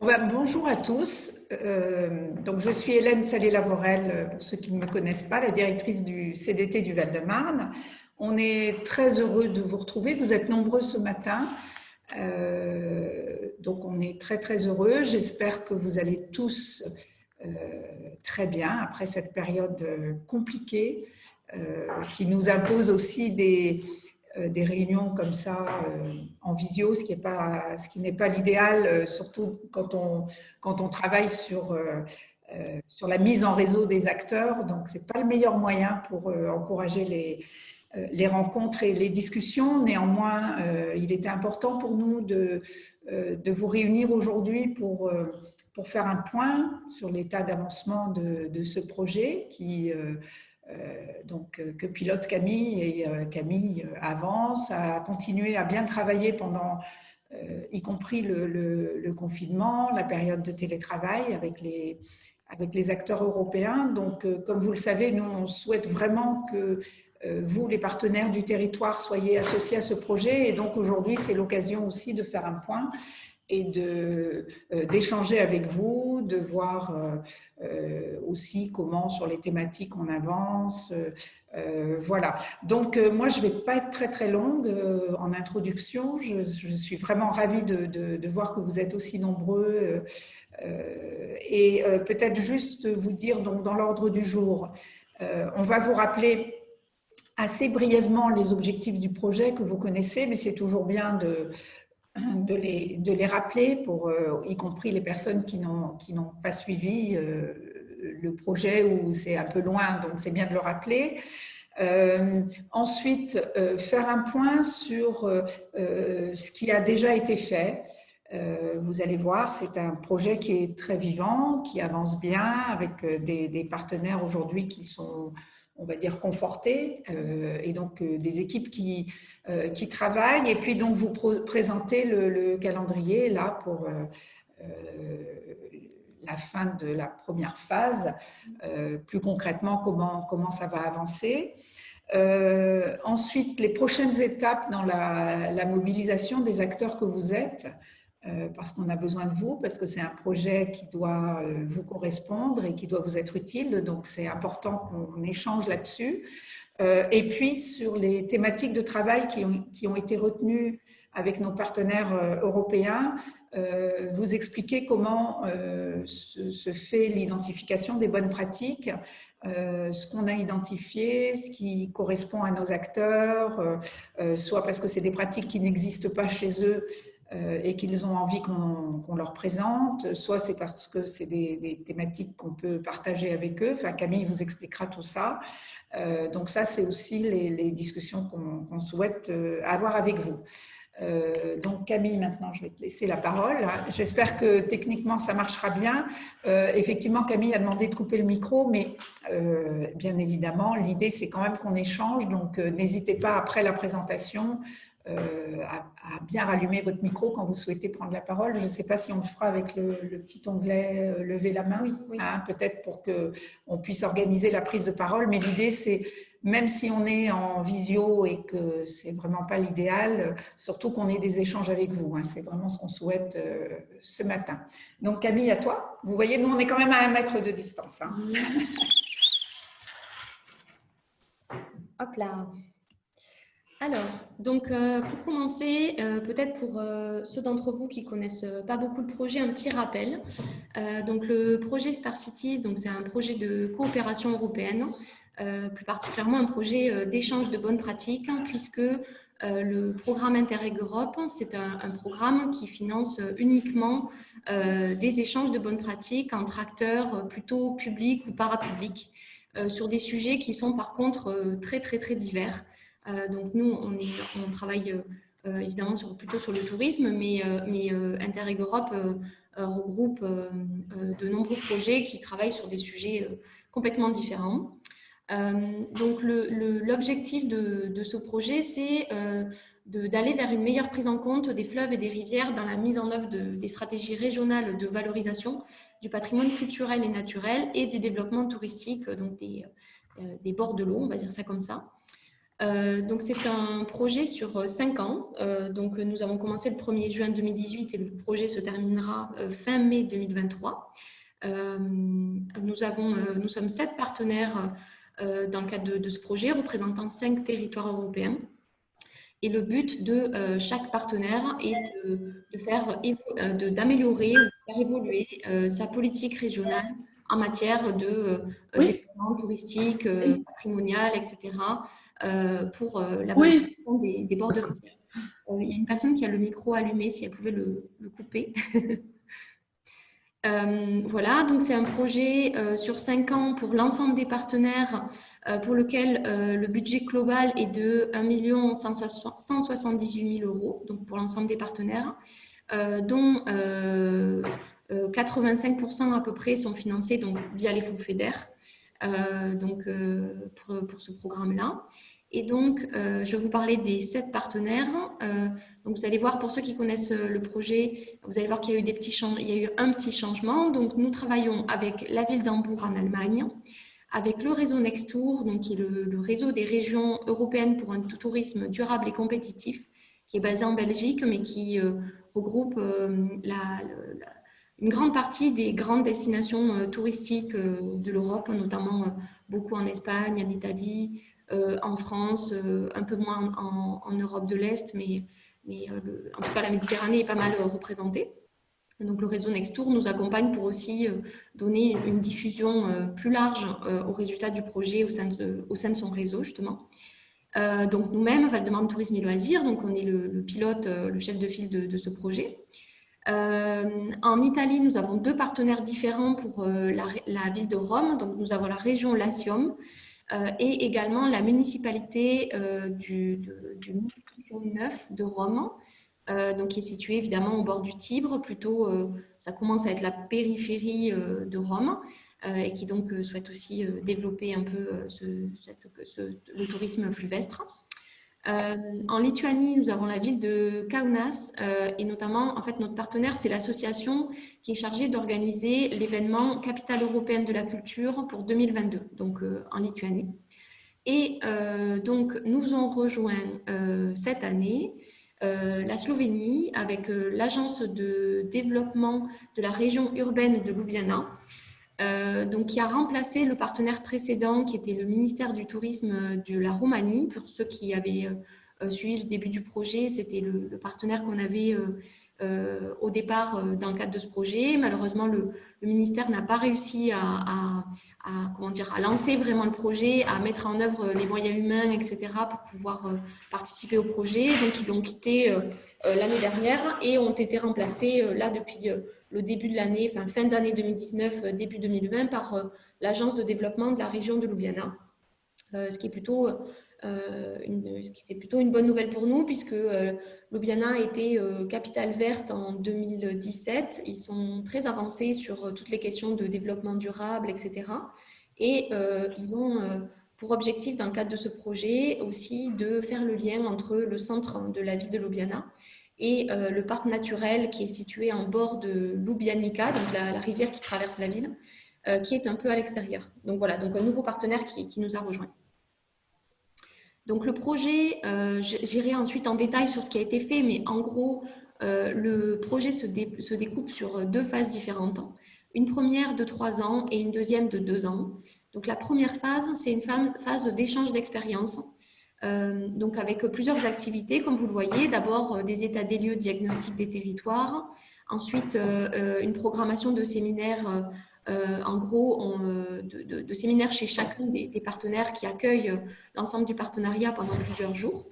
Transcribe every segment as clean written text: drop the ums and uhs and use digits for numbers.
Bonjour à tous. Donc je suis Hélène Salé-Lavorel, pour ceux qui ne me connaissent pas, la directrice du CDT du Val-de-Marne. On est très heureux de vous retrouver. Vous êtes nombreux ce matin. Donc on est très très heureux. J'espère que vous allez tous très bien après cette période compliquée qui nous impose aussi des réunions comme ça en visio, ce qui n'est pas l'idéal, surtout quand on travaille sur la mise en réseau des acteurs. Donc, ce n'est pas le meilleur moyen pour encourager les rencontres et les discussions. Néanmoins, il était important pour nous de vous réunir aujourd'hui pour faire un point sur l'état d'avancement de ce projet que pilote Camille, et Camille avance, a continué à bien travailler pendant, y compris le confinement, la période de télétravail avec les acteurs européens. Donc, comme vous le savez, nous, on souhaite vraiment que vous, les partenaires du territoire, soyez associés à ce projet. Et donc, aujourd'hui, c'est l'occasion aussi de faire un point et d'échanger avec vous, de voir aussi comment sur les thématiques on avance. Voilà. Donc moi, je ne vais pas être très très longue en introduction. Je suis vraiment ravie de voir que vous êtes aussi nombreux. Et peut-être juste vous dire, donc, dans l'ordre du jour, on va vous rappeler assez brièvement les objectifs du projet que vous connaissez, mais c'est toujours bien de les rappeler, pour, y compris les personnes qui n'ont pas suivi le projet ou c'est un peu loin, donc c'est bien de le rappeler. Ensuite, faire un point sur ce qui a déjà été fait. Vous allez voir, c'est un projet qui est très vivant, qui avance bien, avec des partenaires aujourd'hui qui sont, on va dire, confortés, et donc des équipes qui travaillent. Et puis donc vous présentez le calendrier là pour la fin de la première phase, plus concrètement comment ça va avancer. Ensuite, les prochaines étapes dans la mobilisation des acteurs que vous êtes, parce qu'on a besoin de vous, parce que c'est un projet qui doit vous correspondre et qui doit vous être utile, donc c'est important qu'on échange là-dessus. Et puis sur les thématiques de travail qui ont été retenues avec nos partenaires européens, vous expliquer comment se fait l'identification des bonnes pratiques, ce qu'on a identifié, ce qui correspond à nos acteurs, soit parce que c'est des pratiques qui n'existent pas chez eux et qu'ils ont envie qu'on leur présente, soit c'est parce que c'est des thématiques qu'on peut partager avec eux. Enfin, Camille vous expliquera tout ça. Donc ça, c'est aussi les discussions qu'on souhaite avoir avec vous. Donc Camille, maintenant je vais te laisser la parole. J'espère que techniquement ça marchera bien. Effectivement, Camille a demandé de couper le micro, mais bien évidemment l'idée c'est quand même qu'on échange, donc n'hésitez pas après la présentation à bien rallumer votre micro quand vous souhaitez prendre la parole. Je ne sais pas si on le fera avec le petit onglet lever la main, oui. Hein, peut-être pour qu'on puisse organiser la prise de parole, mais l'idée c'est, même si on est en visio et que c'est vraiment pas l'idéal, surtout qu'on ait des échanges avec vous. Hein, c'est vraiment ce qu'on souhaite ce matin. Donc Camille, à toi. Vous voyez, nous on est quand même à 1 mètre de distance. Hein. Hop là. Alors, donc pour commencer, peut-être pour ceux d'entre vous qui connaissent pas beaucoup le projet, un petit rappel. Donc le projet Star Cities, donc c'est un projet de coopération européenne, plus particulièrement un projet d'échange de bonnes pratiques, puisque le programme Interreg Europe, c'est un programme qui finance uniquement des échanges de bonnes pratiques entre acteurs plutôt publics ou parapublics, sur des sujets qui sont par contre très très très divers. Donc nous, on travaille évidemment plutôt sur le tourisme, mais Interreg Europe regroupe de nombreux projets qui travaillent sur des sujets complètement différents. Donc l'objectif de ce projet, c'est d'aller vers une meilleure prise en compte des fleuves et des rivières dans la mise en œuvre des stratégies régionales de valorisation du patrimoine culturel et naturel et du développement touristique, donc des bords de l'eau, on va dire ça comme ça. Donc, c'est un projet sur 5 ans. Donc, nous avons commencé le 1er juin 2018 et le projet se terminera fin mai 2023. Nous sommes 7 partenaires dans le cadre de ce projet, représentant 5 territoires européens. Et le but de chaque partenaire est d'améliorer ou de faire évoluer sa politique régionale en matière de développement touristique, patrimonial, etc., pour la valorisation des bords de rivière. Il y a une personne qui a le micro allumé, si elle pouvait le couper. Voilà, donc c'est un projet sur 5 ans pour l'ensemble des partenaires pour lequel le budget global est de 1 178 000 €, donc pour l'ensemble des partenaires, dont 85% à peu près sont financés donc, via les fonds FEDER pour ce programme-là. Et donc, je vais vous parler des 7 partenaires. Donc, vous allez voir, pour ceux qui connaissent le projet, vous allez voir qu'il y a eu un petit changement. Donc, nous travaillons avec la ville d'Hambourg en Allemagne, avec le réseau Nextour, donc qui est le réseau des régions européennes pour un tourisme durable et compétitif, qui est basé en Belgique, mais qui regroupe une grande partie des grandes destinations touristiques de l'Europe, notamment beaucoup en Espagne, en Italie, en France, un peu moins en Europe de l'Est, mais en tout cas la Méditerranée est pas mal représentée. Donc le réseau Nextour nous accompagne pour aussi donner une diffusion plus large aux résultats du projet au sein de son réseau justement. Donc nous-mêmes, Val-de-Marne Tourisme et Loisirs, donc on est le pilote, le chef de file de ce projet. En Italie, nous avons 2 partenaires différents pour la ville de Rome. Donc nous avons la région Latium et également la municipalité du Municipio 9 de Rome. Donc qui est situé évidemment au bord du Tibre, plutôt ça commence à être la périphérie de Rome et qui donc souhaite aussi développer un peu le tourisme fluvestre. En Lituanie, nous avons la ville de Kaunas et notamment, en fait, notre partenaire, c'est l'association qui est chargée d'organiser l'événement Capitale européenne de la culture pour 2022, donc en Lituanie. Et donc, nous ont rejoint cette année la Slovénie avec l'agence de développement de la région urbaine de Ljubljana, donc qui a remplacé le partenaire précédent qui était le ministère du Tourisme de la Roumanie. Pour ceux qui avaient suivi le début du projet, c'était le partenaire qu'on avait au départ dans le cadre de ce projet. Malheureusement, le ministère n'a pas réussi à lancer vraiment le projet, à mettre en œuvre les moyens humains, etc., pour pouvoir participer au projet. Donc, ils l'ont quitté l'année dernière et ont été remplacés là depuis le début de l'année, fin d'année 2019, début 2020, par l'agence de développement de la région de Ljubljana, ce qui était plutôt une bonne nouvelle pour nous, puisque Ljubljana a été capitale verte en 2017. Ils sont très avancés sur toutes les questions de développement durable, etc. Et ils ont pour objectif, dans le cadre de ce projet, aussi de faire le lien entre le centre de la ville de Ljubljana et le parc naturel qui est situé en bord de Ljubljanica, donc la rivière qui traverse la ville, qui est un peu à l'extérieur. Donc voilà, donc un nouveau partenaire qui nous a rejoints. Donc le projet, j'irai ensuite en détail sur ce qui a été fait, mais en gros, le projet se découpe sur 2 phases différentes. Une première de 3 ans et une deuxième de 2 ans. Donc la première phase, c'est une phase d'échange d'expérience, donc avec plusieurs activités, comme vous le voyez. D'abord, des états des lieux, diagnostic des territoires. Ensuite, une programmation de séminaires, en gros, de séminaires chez chacun des partenaires qui accueillent l'ensemble du partenariat pendant plusieurs jours.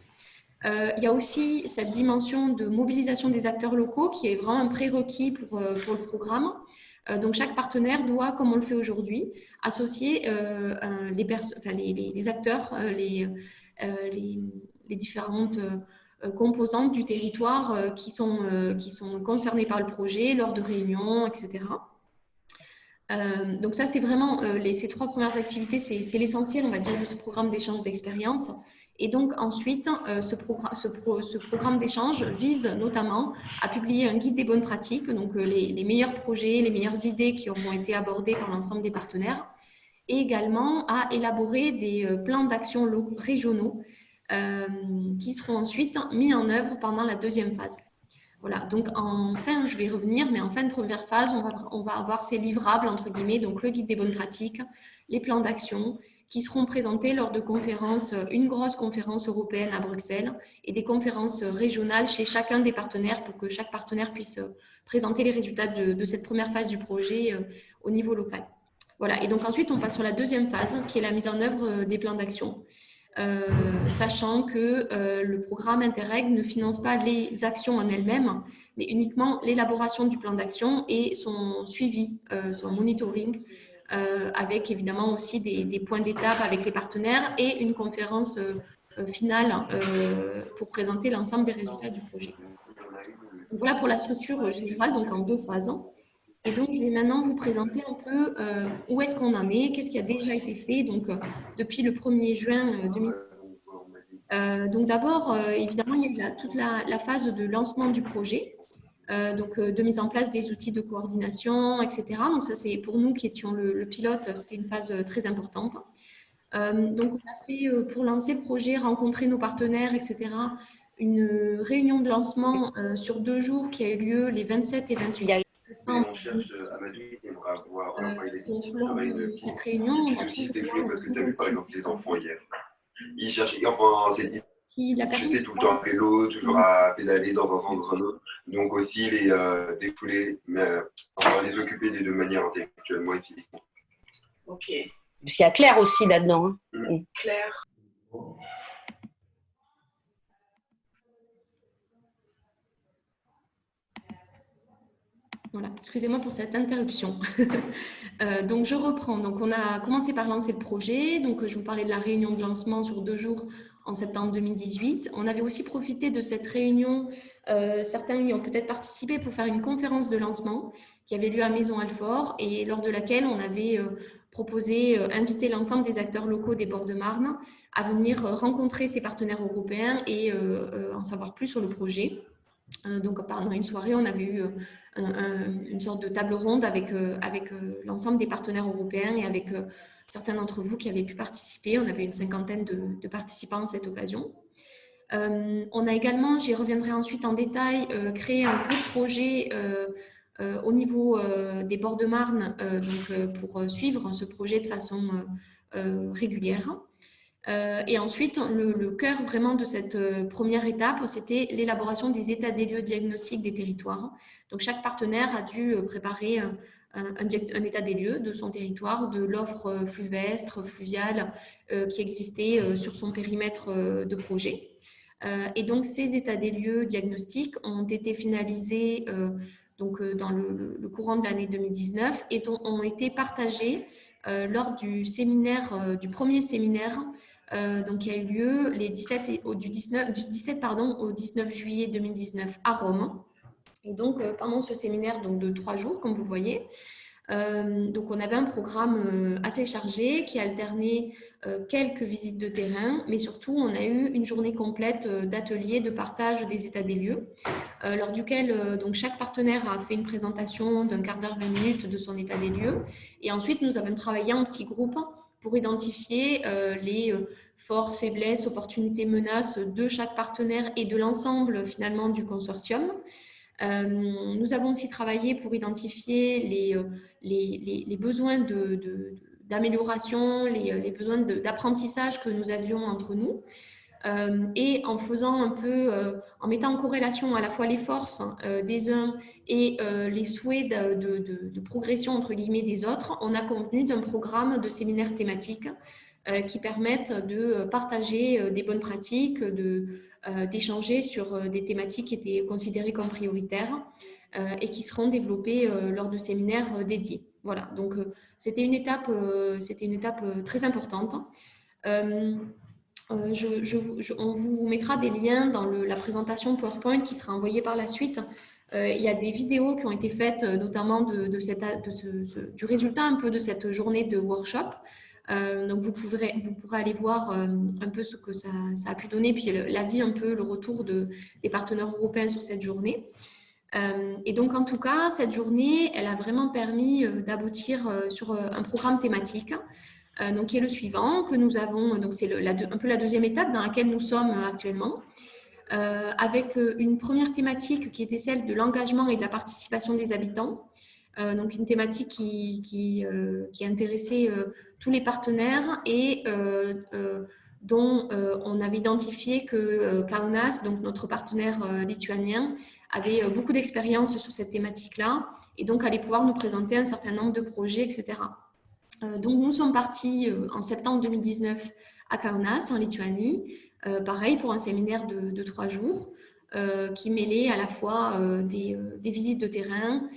Il y a aussi cette dimension de mobilisation des acteurs locaux qui est vraiment un prérequis pour le programme. Donc, chaque partenaire doit, comme on le fait aujourd'hui, associer les acteurs, les différentes composantes du territoire qui sont concernées par le projet lors de réunions, etc. Donc ça, c'est vraiment ces 3 premières activités, c'est l'essentiel, on va dire, de ce programme d'échange d'expérience. Et donc ensuite, ce programme d'échange vise notamment à publier un guide des bonnes pratiques, donc les meilleurs projets, les meilleures idées qui auront été abordées par l'ensemble des partenaires, et également à élaborer des plans d'action régionaux qui seront ensuite mis en œuvre pendant la deuxième phase. Voilà, donc enfin, je vais revenir, mais en fin de première phase, on va avoir ces livrables, entre guillemets, donc le guide des bonnes pratiques, les plans d'action, qui seront présentés lors de conférences, une grosse conférence européenne à Bruxelles et des conférences régionales chez chacun des partenaires pour que chaque partenaire puisse présenter les résultats de cette première phase du projet au niveau local. Voilà, et donc ensuite, on passe sur la deuxième phase, qui est la mise en œuvre des plans d'action. Sachant que le programme Interreg ne finance pas les actions en elles-mêmes, mais uniquement l'élaboration du plan d'action et son suivi, son monitoring, avec évidemment aussi des points d'étape avec les partenaires et une conférence finale pour présenter l'ensemble des résultats du projet. Donc, voilà pour la structure générale, donc en 2 phases. Et donc, je vais maintenant vous présenter un peu où est-ce qu'on en est, qu'est-ce qui a déjà été fait donc, depuis le 1er juin 2020. Donc, d'abord, évidemment, il y a toute la phase de lancement du projet, donc de mise en place des outils de coordination, etc. Donc, ça, c'est pour nous qui étions le pilote, c'était une phase très importante. Donc, on a fait, pour lancer le projet, rencontrer nos partenaires, etc., une réunion de lancement sur 2 jours qui a eu lieu les 27 et 28 septembre. Donc, lors de cette réunion, on a pu parce que tu as vu par exemple les enfants hier. Ils cherchent, enfin, si la tu sais, tout le temps à vélo, toujours à pédaler dans un sens, dans un autre. Donc aussi les défouler, mais enfin, les occuper des 2 manières, intellectuellement et physiquement. Ok. Il y a Claire aussi là-dedans. Hein. Claire. Voilà, excusez-moi pour cette interruption. Donc, je reprends. Donc, on a commencé par lancer le projet. Donc, je vous parlais de la réunion de lancement sur 2 jours en septembre 2018. On avait aussi profité de cette réunion, certains y ont peut-être participé pour faire une conférence de lancement qui avait lieu à Maisons-Alfort et lors de laquelle on avait proposé, invité l'ensemble des acteurs locaux des bords de Marne à venir rencontrer ses partenaires européens et en savoir plus sur le projet. Donc, pendant une soirée, on avait eu une sorte de table ronde avec l'ensemble des partenaires européens et avec certains d'entre vous qui avaient pu participer. On avait une 50aine de participants à cette occasion. On a également, j'y reviendrai ensuite en détail, créé un groupe projet au niveau des bords de Marne pour suivre ce projet de façon régulière. Et ensuite, le cœur vraiment de cette première étape, c'était l'élaboration des états des lieux diagnostiques des territoires. Donc, chaque partenaire a dû préparer un état des lieux de son territoire, de l'offre fluvestre, fluviale qui existait sur son périmètre de projet. Et donc, ces états des lieux diagnostiques ont été finalisés dans le courant de l'année 2019 et ont été partagés lors du premier séminaire qui a eu lieu du 17 au 19 juillet 2019 à Rome. Et donc, pendant ce séminaire de 3 jours, comme vous le voyez, donc on avait un programme assez chargé qui alternait quelques visites de terrain, mais surtout, on a eu une journée complète d'ateliers de partage des états des lieux, lors duquel donc chaque partenaire a fait une présentation d'un quart d'heure, 20 minutes de son état des lieux. Et ensuite, nous avons travaillé en petits groupes pour identifier les forces, faiblesses, opportunités, menaces de chaque partenaire et de l'ensemble finalement du consortium. Nous avons aussi travaillé pour identifier les besoins d'amélioration, les besoins d'apprentissage que nous avions entre nous. Et en faisant un peu, en mettant en corrélation à la fois les forces des uns et les souhaits de progression entre guillemets des autres, on a convenu d'un programme de séminaires thématiques qui permettent de partager des bonnes pratiques, d'échanger sur des thématiques qui étaient considérées comme prioritaires et qui seront développées lors de séminaires dédiés. Voilà, donc c'était une étape très importante. On vous mettra des liens dans la présentation PowerPoint qui sera envoyée par la suite. Il y a des vidéos qui ont été faites, notamment du résultat un peu de cette journée de workshop. Donc, vous pourrez aller voir un peu ce que ça a pu donner, puis l'avis un peu, le retour des partenaires européens sur cette journée. Et donc, en tout cas, cette journée, elle a vraiment permis d'aboutir sur un programme thématique donc qui est le suivant, que nous avons, donc c'est un peu la deuxième étape dans laquelle nous sommes actuellement, avec une première thématique qui était celle de l'engagement et de la participation des habitants. Donc une thématique qui intéressait tous les partenaires et dont on avait identifié que Kaunas, donc notre partenaire lituanien, avait beaucoup d'expérience sur cette thématique-là et donc allait pouvoir nous présenter un certain nombre de projets, etc. Donc nous sommes partis en septembre 2019 à Kaunas, en Lituanie, pareil pour un séminaire de 3 jours qui mêlait à la fois des visites de terrain,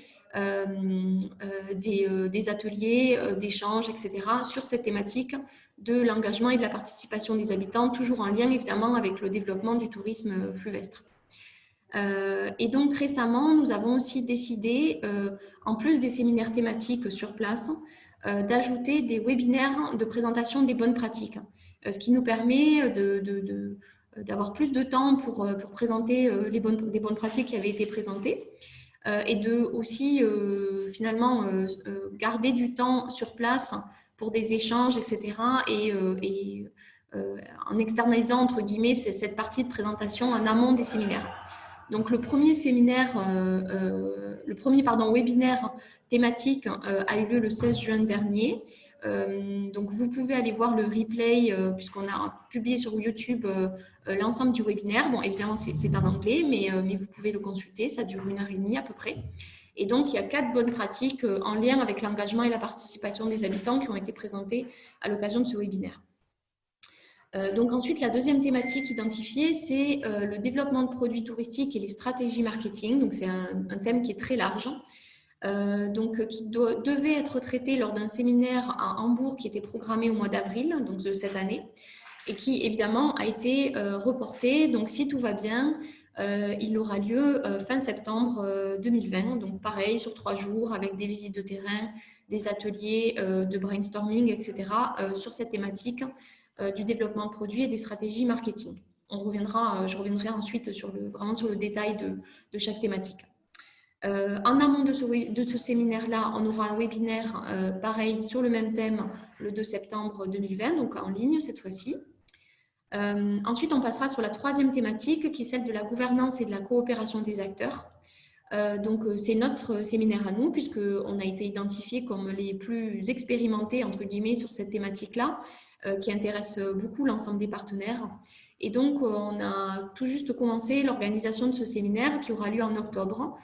des ateliers, d'échanges, etc. sur cette thématique de l'engagement et de la participation des habitants, toujours en lien évidemment avec le développement du tourisme fluvestre. Et donc récemment, nous avons aussi décidé, en plus des séminaires thématiques sur place, d'ajouter des webinaires de présentation des bonnes pratiques, ce qui nous permet d'avoir plus de temps pour présenter des bonnes pratiques qui avaient été présentées et de aussi finalement garder du temps sur place pour des échanges, etc. et en externalisant entre guillemets cette partie de présentation en amont des séminaires. Donc le premier webinaire thématique a eu lieu le 16 juin dernier. Donc vous pouvez aller voir le replay puisqu'on a publié sur YouTube l'ensemble du webinaire. Bon, évidemment, c'est en anglais, mais vous pouvez le consulter. Ça dure 1h30 à peu près. Et donc, il y a 4 bonnes pratiques en lien avec l'engagement et la participation des habitants qui ont été présentées à l'occasion de ce webinaire. Donc ensuite, la deuxième thématique identifiée, c'est le développement de produits touristiques et les stratégies marketing. Donc c'est un thème qui est très large, qui devait être traité lors d'un séminaire à Hambourg qui était programmé au mois d'avril, donc de cette année, et qui évidemment a été reporté. Donc si tout va bien, il aura lieu fin septembre 2020. Donc pareil, sur 3 jours, avec des visites de terrain, des ateliers de brainstorming, etc. Sur cette thématique du développement de produits et des stratégies marketing. Je reviendrai ensuite vraiment sur le détail de chaque thématique. En amont de ce séminaire-là, on aura un webinaire pareil sur le même thème le 2 septembre 2020, donc en ligne cette fois-ci. Ensuite, on passera sur la troisième thématique qui est celle de la gouvernance et de la coopération des acteurs. C'est notre séminaire à nous puisqu'on a été identifiés comme les plus expérimentés entre guillemets sur cette thématique-là qui intéresse beaucoup l'ensemble des partenaires. Et donc, on a tout juste commencé l'organisation de ce séminaire qui aura lieu en octobre,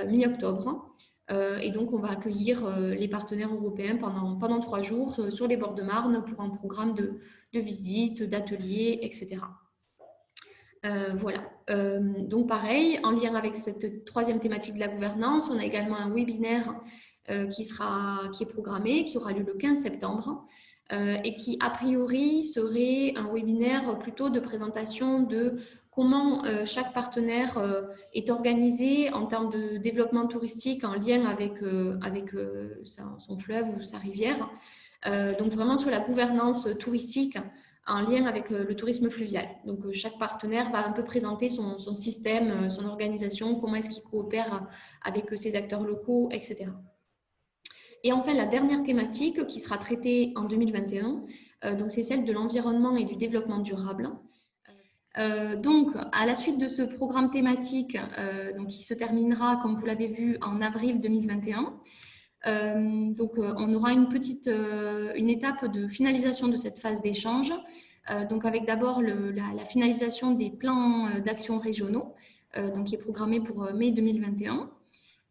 mi-octobre. Et donc, on va accueillir les partenaires européens pendant 3 jours sur les bords de Marne pour un programme de visites, d'ateliers, etc. Voilà. Donc, pareil, en lien avec cette troisième thématique de la gouvernance, on a également un webinaire qui est programmé, qui aura lieu le 15 septembre. Et qui, a priori, serait un webinaire plutôt de présentation de comment chaque partenaire est organisé en termes de développement touristique en lien avec son fleuve ou sa rivière. Donc, vraiment sur la gouvernance touristique en lien avec le tourisme fluvial. Donc, chaque partenaire va un peu présenter son système, son organisation, comment est-ce qu'il coopère avec ses acteurs locaux, etc. Et enfin, la dernière thématique qui sera traitée en 2021, c'est celle de l'environnement et du développement durable. Donc, à la suite de ce programme thématique, qui se terminera, comme vous l'avez vu, en avril 2021, on aura une étape de finalisation de cette phase d'échange, avec d'abord la finalisation des plans d'action régionaux, qui est programmé pour mai 2021.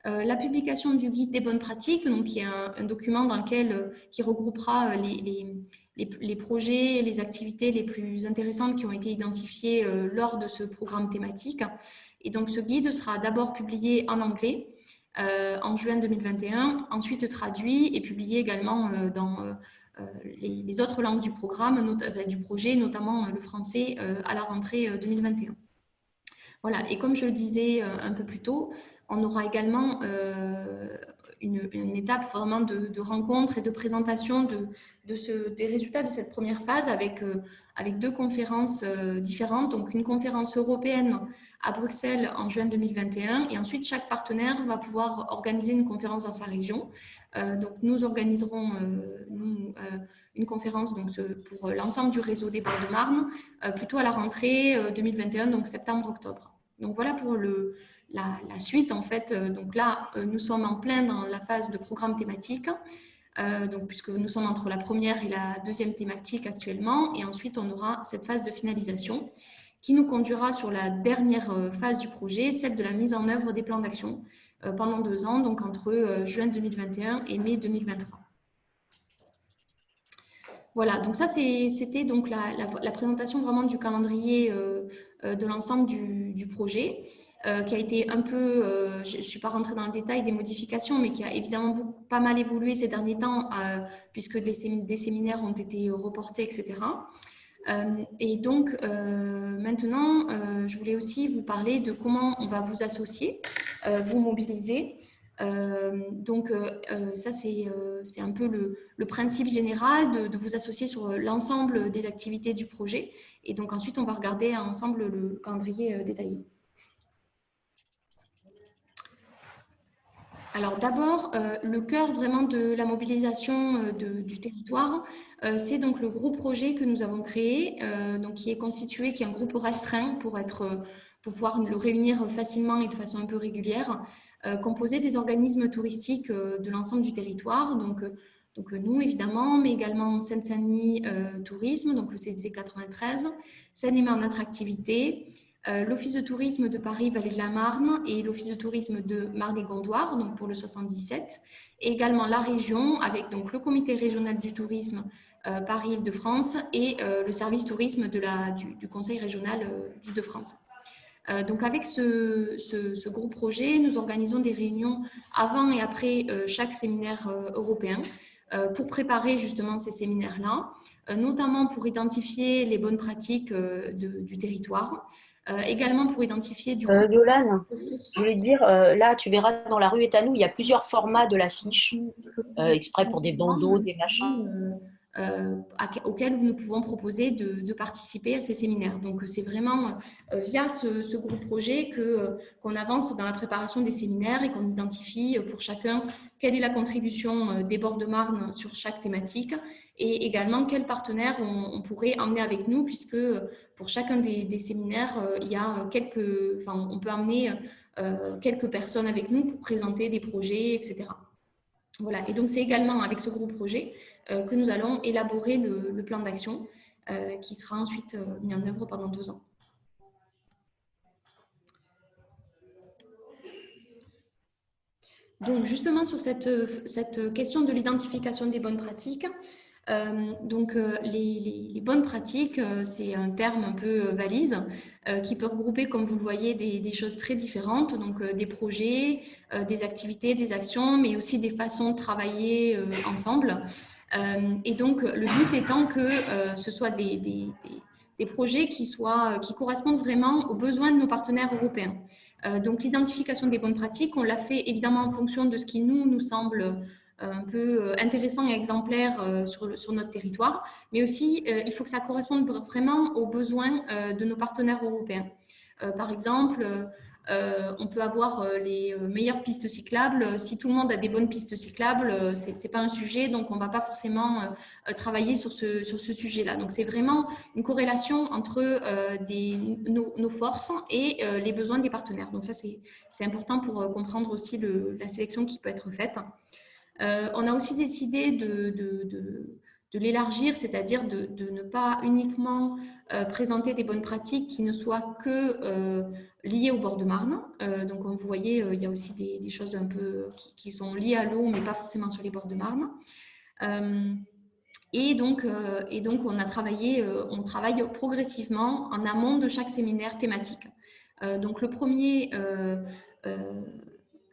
La publication du guide des bonnes pratiques, qui est un document qui regroupera les projets, les activités les plus intéressantes qui ont été identifiées lors de ce programme thématique. Et donc, ce guide sera d'abord publié en anglais en juin 2021, ensuite traduit et publié également dans les autres langues du programme, du projet, notamment le français à la rentrée 2021. Voilà, et comme je le disais un peu plus tôt, on aura également une étape vraiment de rencontre et de présentation des résultats de cette première phase avec 2 conférences différentes. Donc, une conférence européenne à Bruxelles en juin 2021 et ensuite, chaque partenaire va pouvoir organiser une conférence dans sa région. Donc, nous organiserons une conférence donc, pour l'ensemble du réseau des Bords de Marne, plutôt à la rentrée 2021, donc septembre-octobre. Donc, voilà pour la suite, en fait. Donc là, nous sommes en plein dans la phase de programme thématique, donc, puisque nous sommes entre la première et la deuxième thématique actuellement. Et ensuite, on aura cette phase de finalisation qui nous conduira sur la dernière phase du projet, celle de la mise en œuvre des plans d'action pendant 2 ans, donc entre juin 2021 et mai 2023. Voilà, donc ça, c'était donc la présentation vraiment du calendrier de l'ensemble du projet, qui a été un peu, je ne suis pas rentrée dans le détail des modifications, mais qui a évidemment pas mal évolué ces derniers temps, puisque des séminaires ont été reportés, etc. Et donc, maintenant, je voulais aussi vous parler de comment on va vous associer, vous mobiliser. Donc, ça, c'est un peu le principe général de vous associer sur l'ensemble des activités du projet. Et donc, ensuite, on va regarder ensemble le calendrier détaillé. Alors, d'abord, le cœur vraiment de la mobilisation du territoire, c'est donc le groupe projet que nous avons créé, donc qui est constitué, qui est un groupe restreint pour pouvoir le réunir facilement et de façon un peu régulière, composé des organismes touristiques de l'ensemble du territoire, donc nous évidemment, mais également Seine-Saint-Denis Tourisme, donc le CDT 93, Seine-et-Marne Attractivité, l'Office de tourisme de Paris Vallée de la Marne et l'Office de tourisme de Marne-et-Gondoire, donc pour le 77, et également la région avec donc le comité régional du tourisme Paris-Île-de-France et le service tourisme du conseil régional d'Île-de-France. Donc avec ce groupe projet, nous organisons des réunions avant et après chaque séminaire européen pour préparer justement ces séminaires-là, notamment pour identifier les bonnes pratiques du territoire, également pour identifier du coup, Yolande, je voulais te dire, là, tu verras dans la rue est à nous, il y a plusieurs formats de l'affiche, exprès pour des bandeaux, des machins. Auxquels nous pouvons proposer de participer à ces séminaires. Donc, c'est vraiment via ce groupe projet qu'on avance dans la préparation des séminaires et qu'on identifie pour chacun quelle est la contribution des Bords de Marne sur chaque thématique et également quels partenaires on pourrait emmener avec nous, puisque pour chacun des séminaires, il y a on peut emmener quelques personnes avec nous pour présenter des projets, etc. Voilà, et donc c'est également avec ce groupe projet que nous allons élaborer le plan d'action qui sera ensuite mis en œuvre pendant 2 ans. Donc justement sur cette question de l'identification des bonnes pratiques, les bonnes pratiques, c'est un terme un peu valise qui peut regrouper, comme vous le voyez, des choses très différentes, donc des projets, des activités, des actions, mais aussi des façons de travailler ensemble. Et donc, le but étant que ce soit des projets qui correspondent vraiment aux besoins de nos partenaires européens. Donc, l'identification des bonnes pratiques, on l'a fait évidemment en fonction de ce qui nous semble un peu intéressant et exemplaire sur notre territoire, mais aussi il faut que ça corresponde vraiment aux besoins de nos partenaires européens. Par exemple, on peut avoir les meilleures pistes cyclables. Si tout le monde a des bonnes pistes cyclables, ce n'est pas un sujet, donc on ne va pas forcément travailler sur ce sujet-là. Donc, c'est vraiment une corrélation entre nos forces et les besoins des partenaires. Donc, ça, c'est important pour comprendre aussi la sélection qui peut être faite. On a aussi décidé de l'élargir, c'est-à-dire de ne pas uniquement présenter des bonnes pratiques qui ne soient que liées au bord de Marne. Donc, comme vous voyez, il y a aussi des choses un peu qui sont liées à l'eau, mais pas forcément sur les bords de Marne. Et donc, on travaille progressivement en amont de chaque séminaire thématique. Donc, le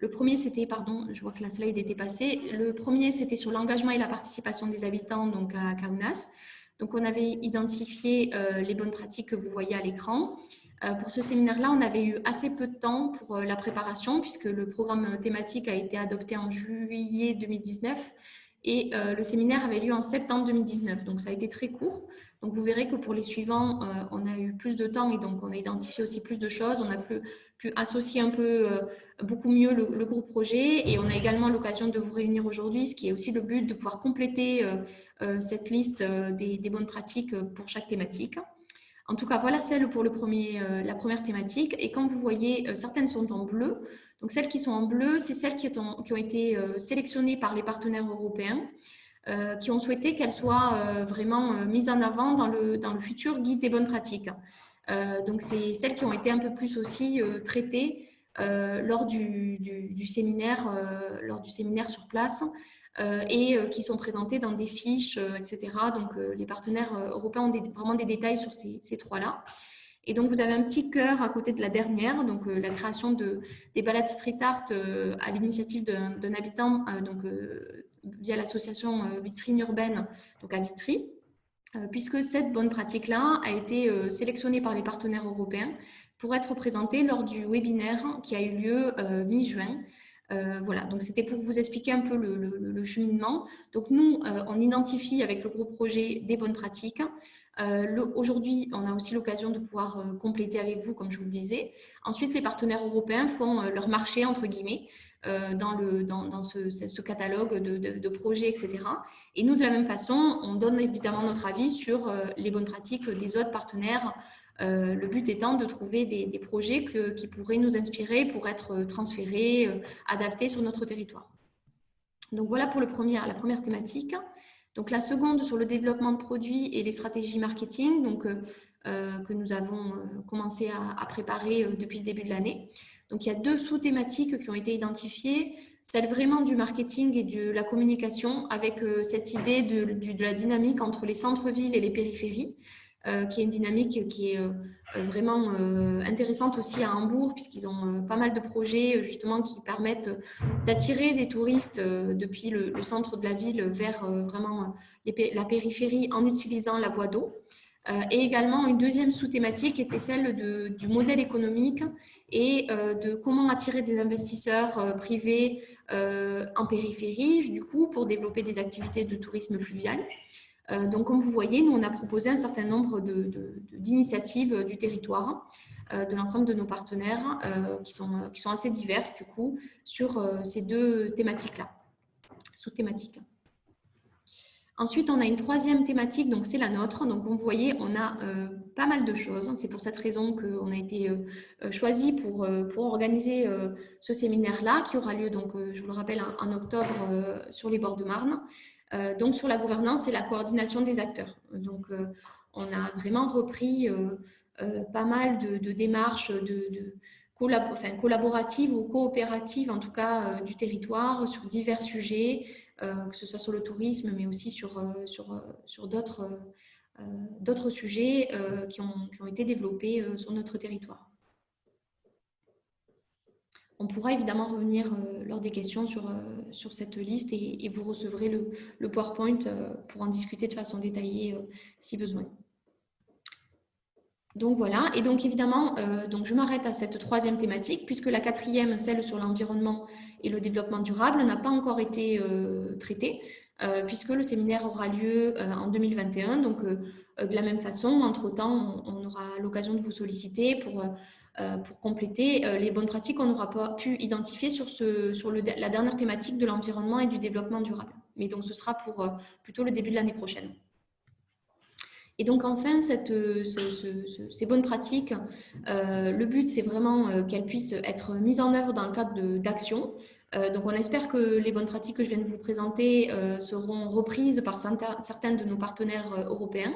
premier, c'était, pardon, je vois que la slide était passée. Le premier, c'était sur l'engagement et la participation des habitants, donc à Kaunas. Donc, on avait identifié les bonnes pratiques que vous voyez à l'écran. Pour ce séminaire-là, on avait eu assez peu de temps pour la préparation puisque le programme thématique a été adopté en juillet 2019 et le séminaire avait lieu en septembre 2019. Donc, ça a été très court. Donc, vous verrez que pour les suivants, on a eu plus de temps et donc on a identifié aussi plus de choses. On a pu associer un peu, beaucoup mieux le groupe projet et on a également l'occasion de vous réunir aujourd'hui, ce qui est aussi le but de pouvoir compléter cette liste des bonnes pratiques pour chaque thématique. En tout cas, voilà celle pour la première thématique. Et comme vous voyez, certaines sont en bleu. Donc, celles qui sont en bleu, c'est celles qui ont été sélectionnées par les partenaires européens qui ont souhaité qu'elles soient vraiment mises en avant dans le futur guide des bonnes pratiques. Donc, c'est celles qui ont été un peu plus aussi traitées lors du séminaire sur place et qui sont présentées dans des fiches, etc. Donc, les partenaires européens ont vraiment des détails sur ces trois-là. Et donc, vous avez un petit cœur à côté de la dernière, donc la création des balades street art à l'initiative d'un habitant, via l'association Vitrine Urbaine, donc à Vitry, puisque cette bonne pratique-là a été sélectionnée par les partenaires européens pour être présentée lors du webinaire qui a eu lieu mi-juin. Voilà, donc c'était pour vous expliquer un peu le cheminement. Donc nous, on identifie avec le groupe projet des bonnes pratiques. Aujourd'hui, on a aussi l'occasion de pouvoir compléter avec vous, comme je vous le disais. Ensuite, les partenaires européens font leur marché, entre guillemets, dans ce catalogue de projets, etc. Et nous, de la même façon, on donne évidemment notre avis sur les bonnes pratiques des autres partenaires. Le but étant de trouver des projets qui pourraient nous inspirer pour être transférés, adaptés sur notre territoire. Donc voilà pour la première thématique. Donc la seconde sur le développement de produits et les stratégies marketing, donc, que nous avons commencé à préparer depuis le début de l'année. Donc il y a 2 sous-thématiques qui ont été identifiées, celle vraiment du marketing et de la communication avec cette idée de la dynamique entre les centres-villes et les périphéries, qui est une dynamique qui est vraiment intéressante aussi à Hambourg, puisqu'ils ont pas mal de projets justement qui permettent d'attirer des touristes depuis le centre de la ville vers vraiment la périphérie en utilisant la voie d'eau. Et également, une deuxième sous-thématique était celle du modèle économique et de comment attirer des investisseurs privés en périphérie, du coup, pour développer des activités de tourisme fluvial. Donc, comme vous voyez, nous, on a proposé un certain nombre d'initiatives du territoire, de l'ensemble de nos partenaires qui sont assez diverses, du coup, sur ces 2 thématiques-là, sous-thématiques. Ensuite, on a une 3e thématique, donc c'est la nôtre. Donc, comme vous voyez, on a pas mal de choses. C'est pour cette raison qu'on a été choisi pour organiser ce séminaire-là, qui aura lieu, donc, je vous le rappelle, en octobre sur les bords de Marne. Donc, sur la gouvernance et la coordination des acteurs. Donc, on a vraiment repris pas mal de démarches collaboratives ou coopératives, en tout cas, du territoire sur divers sujets, que ce soit sur le tourisme, mais aussi sur d'autres sujets qui ont été développés sur notre territoire. On pourra évidemment revenir lors des questions sur cette liste et vous recevrez le PowerPoint pour en discuter de façon détaillée si besoin. Donc voilà, et donc évidemment, donc je m'arrête à cette 3e thématique puisque la 4e, celle sur l'environnement et le développement durable, n'a pas encore été traitée puisque le séminaire aura lieu en 2021. Donc de la même façon, entre-temps, on aura l'occasion de vous solliciter pour compléter les bonnes pratiques qu'on n'aura pas pu identifier sur la dernière thématique de l'environnement et du développement durable. Mais donc, ce sera pour plutôt le début de l'année prochaine. Et donc, enfin, ces bonnes pratiques, le but, c'est vraiment qu'elles puissent être mises en œuvre dans le cadre d'actions. Donc, on espère que les bonnes pratiques que je viens de vous présenter seront reprises par certains de nos partenaires européens.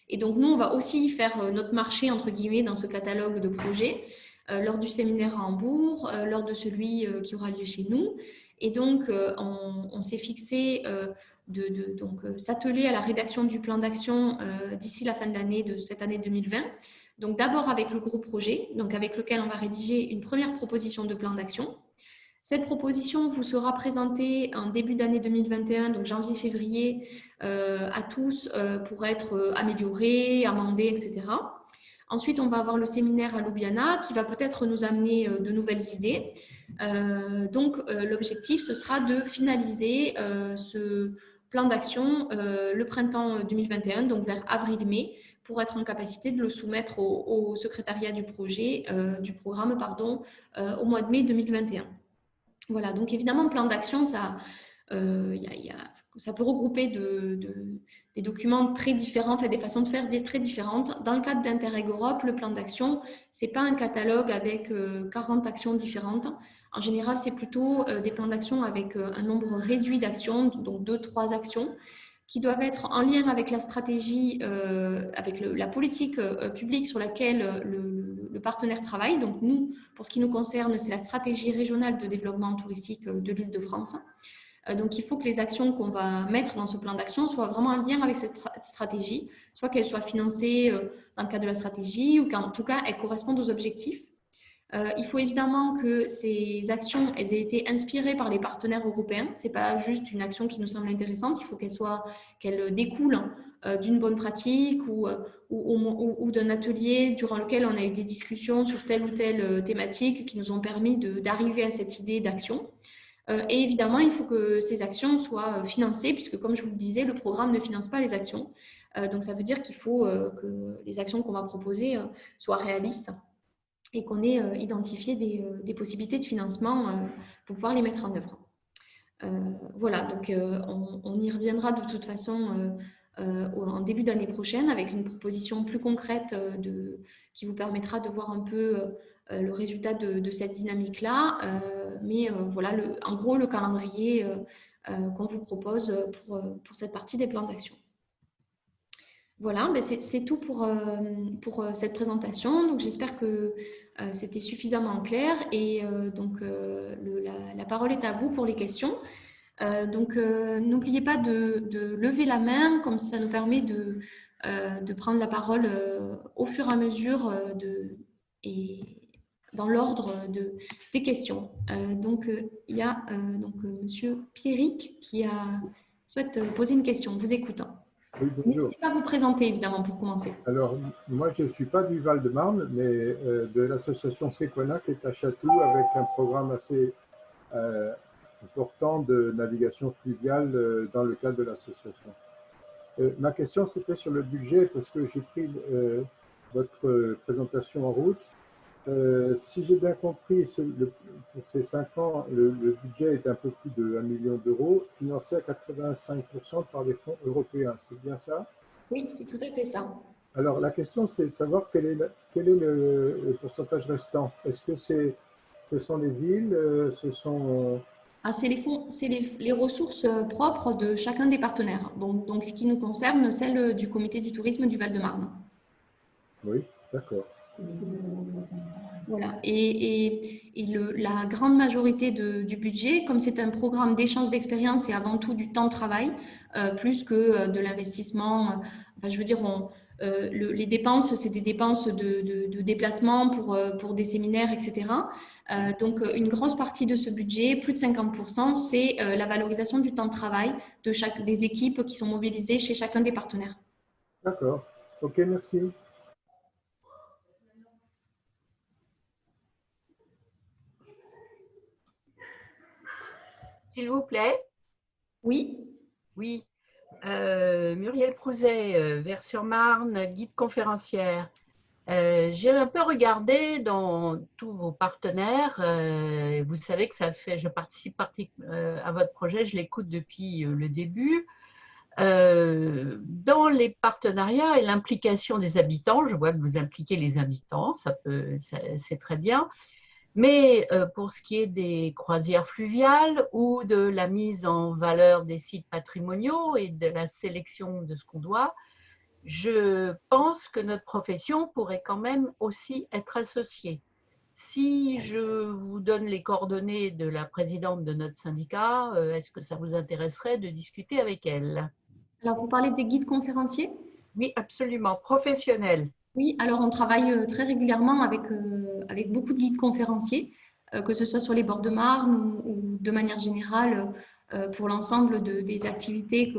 Et donc, nous, on va aussi faire notre marché, entre guillemets, dans ce catalogue de projets lors du séminaire à Hambourg, lors de celui qui aura lieu chez nous. Et donc, on s'est fixé de s'atteler à la rédaction du plan d'action d'ici la fin de l'année, de cette année 2020. Donc, d'abord avec le groupe projet, donc avec lequel on va rédiger une première proposition de plan d'action. Cette proposition vous sera présentée en début d'année 2021, donc janvier-février, à tous pour être améliorée, amendée, etc. Ensuite, on va avoir le séminaire à Ljubljana qui va peut-être nous amener de nouvelles idées. L'objectif, ce sera de finaliser ce plan d'action le printemps 2021, donc vers avril-mai, pour être en capacité de le soumettre au secrétariat du projet, du programme, pardon, au mois de mai 2021. Voilà, donc évidemment, plan d'action, ça peut regrouper des documents très différents, enfin, des façons de faire très différentes. Dans le cadre d'Interreg Europe, le plan d'action, ce n'est pas un catalogue avec 40 actions différentes. En général, c'est plutôt des plans d'action avec un nombre réduit d'actions, donc 2-3 actions, qui doivent être en lien avec la stratégie, avec la politique publique sur laquelle le partenaire travaille. Donc nous, pour ce qui nous concerne, c'est la stratégie régionale de développement touristique de l'Île-de-France. Donc il faut que les actions qu'on va mettre dans ce plan d'action soient vraiment en lien avec cette stratégie, soit qu'elles soient financées dans le cadre de la stratégie ou qu'en tout cas elles correspondent aux objectifs. Il faut évidemment que ces actions elles aient été inspirées par les partenaires européens. Ce n'est pas juste une action qui nous semble intéressante, il faut qu'elle découle d'une bonne pratique ou d'un atelier durant lequel on a eu des discussions sur telle ou telle thématique qui nous ont permis d'arriver à cette idée d'action. Et évidemment, il faut que ces actions soient financées, puisque comme je vous le disais, le programme ne finance pas les actions. Donc ça veut dire qu'il faut que les actions qu'on va proposer soient réalistes et qu'on ait identifié des possibilités de financement pour pouvoir les mettre en œuvre. Voilà, donc on y reviendra de toute façon en début d'année prochaine avec une proposition plus concrète qui vous permettra de voir un peu le résultat de cette dynamique-là. Mais voilà, en gros, le calendrier qu'on vous propose pour cette partie des plans d'action. Voilà, ben c'est tout pour cette présentation. Donc, j'espère que c'était suffisamment clair. Et donc, la parole est à vous pour les questions. N'oubliez pas de lever la main, comme ça nous permet de prendre la parole au fur et à mesure et dans l'ordre des questions. Il y a Monsieur Pierrick qui souhaite poser une question. Vous écoutant. Oui, n'hésitez pas à vous présenter, évidemment, pour commencer. Alors, moi, je ne suis pas du Val-de-Marne, mais de l'association Sequana qui est à Chatou avec un programme assez important de navigation fluviale dans le cadre de l'association. Ma question, c'était sur le budget, parce que j'ai pris votre présentation en route. Si j'ai bien compris, pour ces 5 ans, le budget est un peu plus de 1 million d'euros, financé à 85% par les fonds européens. C'est bien ça? Oui, c'est tout à fait ça. Alors, la question, c'est de savoir quel est le pourcentage restant. Est-ce que ce sont les villes, ce sont… C'est les ressources propres de chacun des partenaires. Donc, ce qui nous concerne, celle du comité du tourisme du Val-de-Marne. Oui, d'accord. Voilà. Et la grande majorité du budget, comme c'est un programme d'échange d'expérience et avant tout du temps de travail, plus que de l'investissement, enfin, je veux dire, les dépenses, c'est des dépenses de déplacement pour des séminaires, etc. Donc, une grosse partie de ce budget, plus de 50%, c'est la valorisation du temps de travail des équipes qui sont mobilisées chez chacun des partenaires. D'accord. OK, merci. S'il vous plaît. Oui. Oui. Muriel Prouzet, Vers-sur-Marne, guide conférencière. J'ai un peu regardé dans tous vos partenaires. Vous savez que je participe à votre projet, je l'écoute depuis le début. Dans les partenariats et l'implication des habitants, je vois que vous impliquez les habitants, c'est très bien. Mais pour ce qui est des croisières fluviales ou de la mise en valeur des sites patrimoniaux et de la sélection de ce qu'on doit, je pense que notre profession pourrait quand même aussi être associée. Si je vous donne les coordonnées de la présidente de notre syndicat, est-ce que ça vous intéresserait de discuter avec elle? Alors, vous parlez des guides conférenciers? Oui, absolument, professionnels. Oui, alors on travaille très régulièrement avec beaucoup de guides conférenciers, que ce soit sur les bords de Marne ou de manière générale pour l'ensemble des activités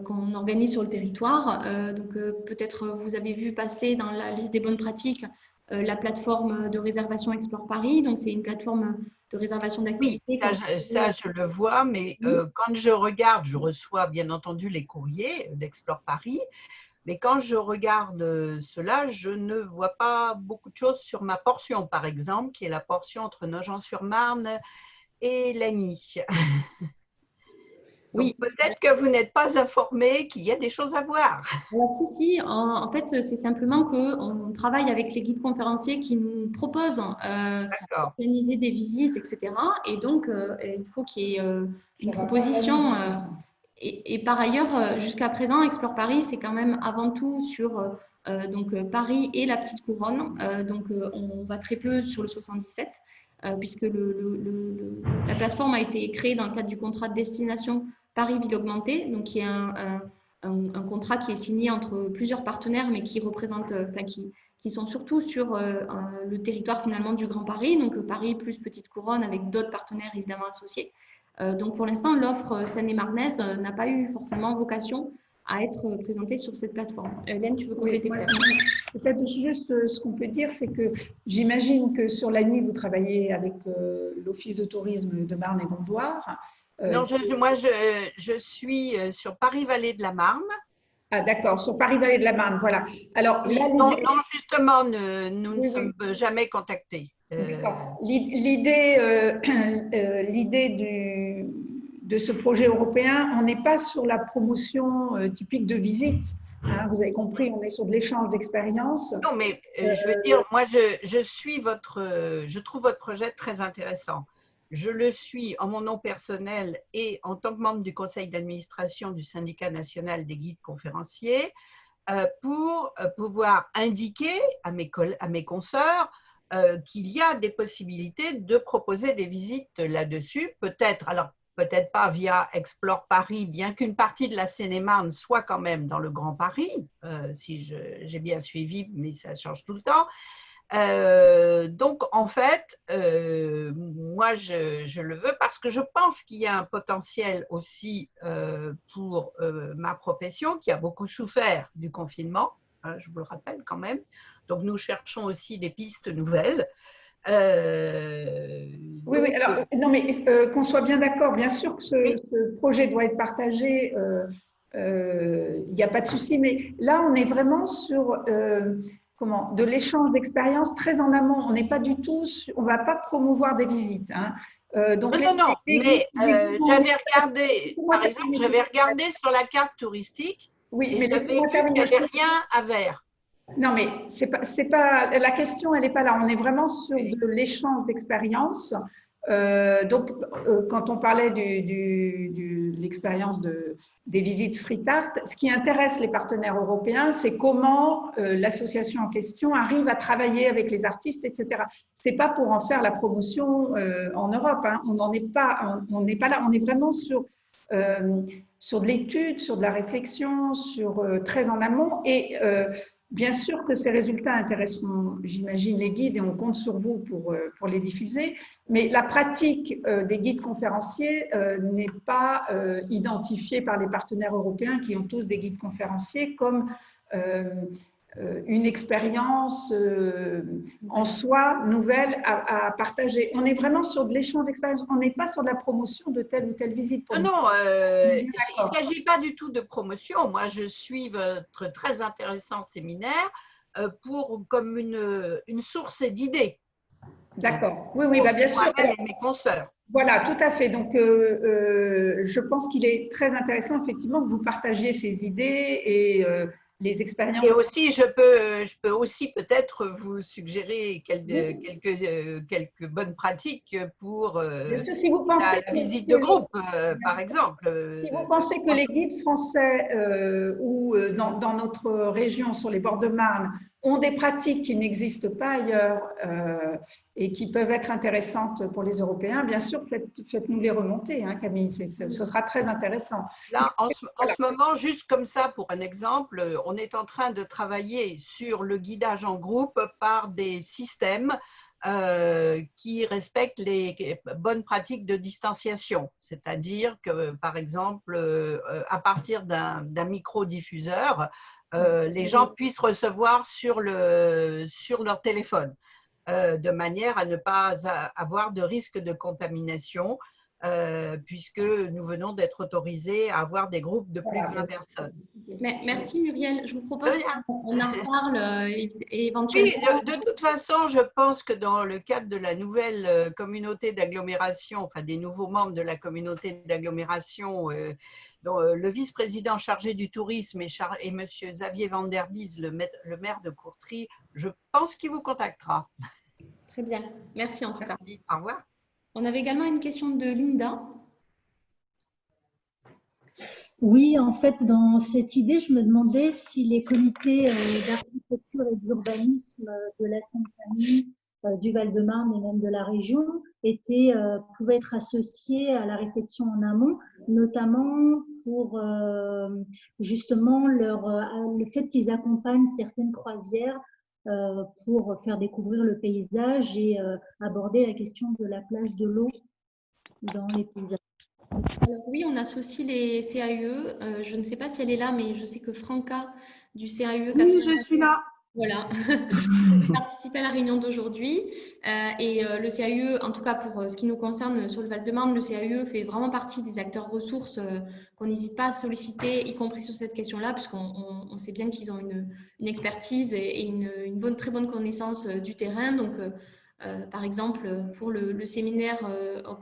qu'on organise sur le territoire. Donc, peut-être vous avez vu passer dans la liste des bonnes pratiques la plateforme de réservation Explore Paris. Donc, c'est une plateforme de réservation Oui, d'activités. ça, je le vois, mais quand je regarde, je reçois bien entendu les courriers d'Explore Paris, mais quand je regarde cela, je ne vois pas beaucoup de choses sur ma portion, par exemple, qui est la portion entre Nogent-sur-Marne et Lagny. Oui. Donc peut-être que vous n'êtes pas informé qu'il y a des choses à voir. Alors, si, en fait, c'est simplement qu'on travaille avec les guides conférenciers qui nous proposent d'organiser des visites, etc. Et donc, il faut qu'il y ait une proposition. Et par ailleurs, jusqu'à présent, Explore Paris, c'est quand même avant tout sur donc, Paris et la Petite Couronne. Donc, on va très peu sur le 77, puisque la plateforme a été créée dans le cadre du contrat de destination Paris-Ville Augmentée, donc qui est un contrat qui est signé entre plusieurs partenaires, mais qui représentent, qui sont surtout sur le territoire finalement du Grand Paris, donc Paris plus Petite Couronne, avec d'autres partenaires évidemment associés. Donc pour l'instant, l'offre Seine-et-Marnaise n'a pas eu forcément vocation à être présentée sur cette plateforme. Hélène, tu veux compléter peut-être juste ce qu'on peut dire, c'est que j'imagine que sur la nuit, vous travaillez avec l'Office de tourisme de Marne et Gondoire. Non, moi, je suis sur Paris-Vallée de la Marne. Ah, d'accord, sur Paris-Vallée de la Marne, voilà. Alors, oui, là, non, justement, nous ne sommes jamais contactés. L'idée de ce projet européen, on n'est pas sur la promotion typique de visite. Hein, vous avez compris, on est sur de l'échange d'expériences. Non, mais je veux dire, moi, je trouve votre projet très intéressant. Je le suis en mon nom personnel et en tant que membre du conseil d'administration du syndicat national des guides conférenciers pour pouvoir indiquer à mes consoeurs qu'il y a des possibilités de proposer des visites là-dessus, peut-être pas via Explore Paris, bien qu'une partie de la Seine-et-Marne soit quand même dans le Grand Paris, si j'ai bien suivi, mais ça change tout le temps. Donc, en fait, moi, je le veux parce que je pense qu'il y a un potentiel aussi pour ma profession qui a beaucoup souffert du confinement, hein, je vous le rappelle quand même. Donc, nous cherchons aussi des pistes nouvelles. Oui, alors, non, mais qu'on soit bien d'accord, bien sûr que ce projet doit être partagé, il n'y a pas de souci, mais là, on est vraiment sur de l'échange d'expériences très en amont. On n'est pas du tout, on ne va pas promouvoir des visites. Hein. Donc non, mais j'avais regardé, par exemple, sur la carte touristique, oui, et mais j'avais vu qu'il n'y avait rien à Vert. Non, mais c'est pas, la question, elle n'est pas là. On est vraiment sur de l'échange d'expériences. Donc, quand on parlait de l'expérience des visites street art, ce qui intéresse les partenaires européens, c'est comment l'association en question arrive à travailler avec les artistes, etc. C'est pas pour en faire la promotion en Europe. Hein. On n'en est pas, on n'est pas là. On est vraiment sur de l'étude, sur de la réflexion, sur très en amont et bien sûr que ces résultats intéresseront, j'imagine, les guides et on compte sur vous pour les diffuser, mais la pratique des guides conférenciers n'est pas identifiée par les partenaires européens qui ont tous des guides conférenciers comme une expérience en soi nouvelle à partager. On est vraiment sur de l'échange d'expériences, on n'est pas sur de la promotion de telle ou telle visite. Non, il ne s'agit pas du tout de promotion. Moi, je suis votre très intéressant séminaire comme une source d'idées. D'accord, oui, bah, bien sûr. Et mes consoeurs. Voilà, tout à fait. Donc, je pense qu'il est très intéressant, effectivement, que vous partagiez ces idées et les expériences. Et aussi, je peux aussi peut-être vous suggérer quelques bonnes pratiques pour si vous pensez la visite de groupe, par exemple. Si vous pensez que les guides français ou dans notre région, sur les bords de Marne, ont des pratiques qui n'existent pas ailleurs et qui peuvent être intéressantes pour les Européens, bien sûr, faites-nous les remonter, hein, Camille, ce sera très intéressant. Là, en ce moment, juste comme ça, pour un exemple, on est en train de travailler sur le guidage en groupe par des systèmes qui respectent les bonnes pratiques de distanciation. C'est-à-dire que, par exemple, à partir d'un micro-diffuseur, les gens puissent recevoir sur leur téléphone, de manière à ne pas avoir de risque de contamination, puisque nous venons d'être autorisés à avoir des groupes de plus de 20 personnes. Merci Muriel. Je vous propose qu'on en reparle Oui, éventuellement. de toute façon, je pense que dans le cadre de la nouvelle communauté d'agglomération, enfin des nouveaux membres de la communauté d'agglomération, dont le vice-président chargé du tourisme et monsieur Xavier Van der Bies, le maire de Courtry, je pense qu'il vous contactera. Très bien. Merci en tout cas. Merci. Au revoir. On avait également une question de Linda. Oui, en fait, dans cette idée, je me demandais si les comités d'architecture et d'urbanisme de la Seine-Saint-Denis, du Val-de-Marne et même de la région pouvaient être associés à la réflexion en amont, notamment pour justement le fait qu'ils accompagnent certaines croisières pour faire découvrir le paysage et aborder la question de la place de l'eau dans les paysages. Alors oui, on associe les CAUE. Je ne sais pas si elle est là, mais je sais que Franca du CAUE… Oui, je suis là. Voilà, participer à la réunion d'aujourd'hui. Et le CAUE, en tout cas pour ce qui nous concerne sur le Val-de-Marne, le CAUE fait vraiment partie des acteurs ressources qu'on n'hésite pas à solliciter, y compris sur cette question-là, puisqu'on sait bien qu'ils ont une expertise et une très bonne connaissance du terrain. Donc, par exemple, pour le séminaire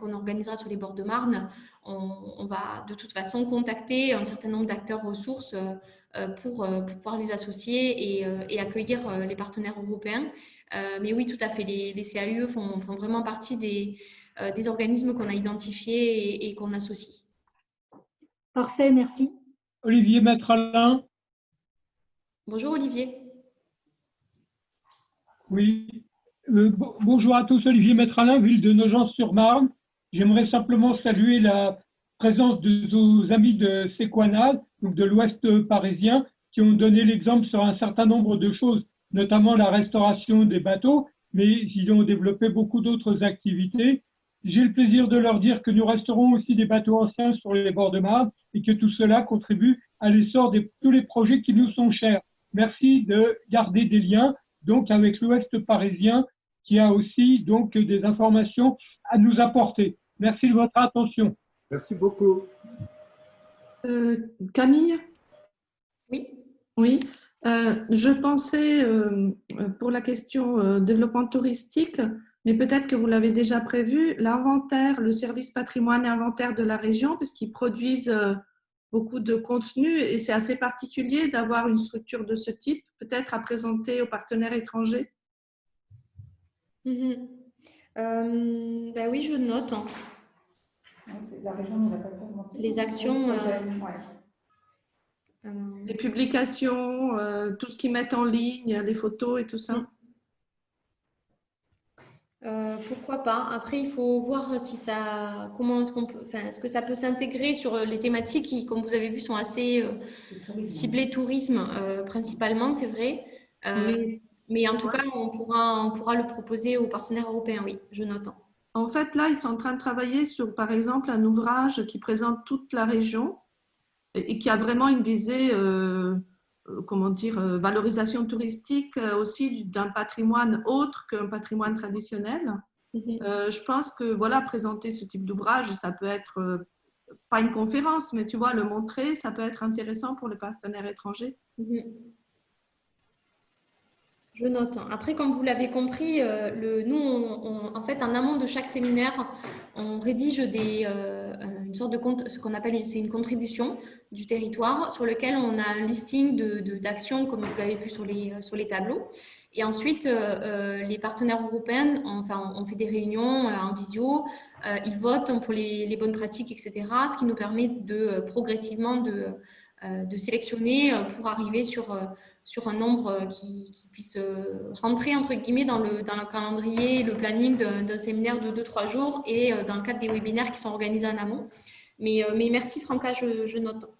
qu'on organisera sur les bords de Marne, on va de toute façon contacter un certain nombre d'acteurs ressources pour pouvoir les associer et accueillir les partenaires européens. Mais oui, tout à fait, les CAUE font vraiment partie des organismes qu'on a identifiés et qu'on associe. Parfait, merci. Olivier Maître-Alain. Bonjour Olivier. Oui. Bonjour à tous, Olivier Maître-Alain, ville de Nogent-sur-Marne. J'aimerais simplement saluer la présence de nos amis de Sequana, donc de l'Ouest parisien, qui ont donné l'exemple sur un certain nombre de choses, notamment la restauration des bateaux, mais ils ont développé beaucoup d'autres activités. J'ai le plaisir de leur dire que nous resterons aussi des bateaux anciens sur les bords de Marne et que tout cela contribue à l'essor de tous les projets qui nous sont chers. Merci de garder des liens donc avec l'Ouest parisien qui a aussi donc des informations à nous apporter. Merci de votre attention. Merci beaucoup. Camille? Oui. Oui. Je pensais pour la question développement touristique, mais peut-être que vous l'avez déjà prévu, l'inventaire, le service patrimoine et inventaire de la région, puisqu'ils produisent beaucoup de contenu et c'est assez particulier d'avoir une structure de ce type, peut-être à présenter aux partenaires étrangers. Ben oui, je note. La région nous l'a pas fait remonter. Les actions… Les publications, tout ce qu'ils mettent en ligne, les photos et tout ça. Pourquoi pas. Après, il faut voir si ça, comment est-ce qu'on peut, enfin, est-ce que ça peut s'intégrer sur les thématiques qui, comme vous avez vu, sont assez ciblées tourisme principalement, c'est vrai. Oui. Mais en tout cas, on pourra le proposer aux partenaires européens, oui, je note. En fait, là, ils sont en train de travailler sur, par exemple, un ouvrage qui présente toute la région et qui a vraiment une visée, comment dire, valorisation touristique aussi d'un patrimoine autre qu'un patrimoine traditionnel. Je pense que, voilà, présenter ce type d'ouvrage, ça peut être, pas une conférence, mais tu vois, le montrer, ça peut être intéressant pour les partenaires étrangers. Je note. Après, comme vous l'avez compris, nous, en fait, en amont de chaque séminaire, on rédige une sorte de compte, ce qu'on appelle une contribution du territoire, sur lequel on a un listing d'actions, comme vous l'avez vu sur les tableaux. Et ensuite, les partenaires européens, on fait des réunions en visio, ils votent pour les bonnes pratiques, etc., ce qui nous permet progressivement de sélectionner pour arriver sur un nombre qui puisse rentrer, entre guillemets, dans le calendrier, le planning d'un séminaire de 2-3 jours et dans le cadre des webinaires qui sont organisés en amont. Mais merci Franca, je note.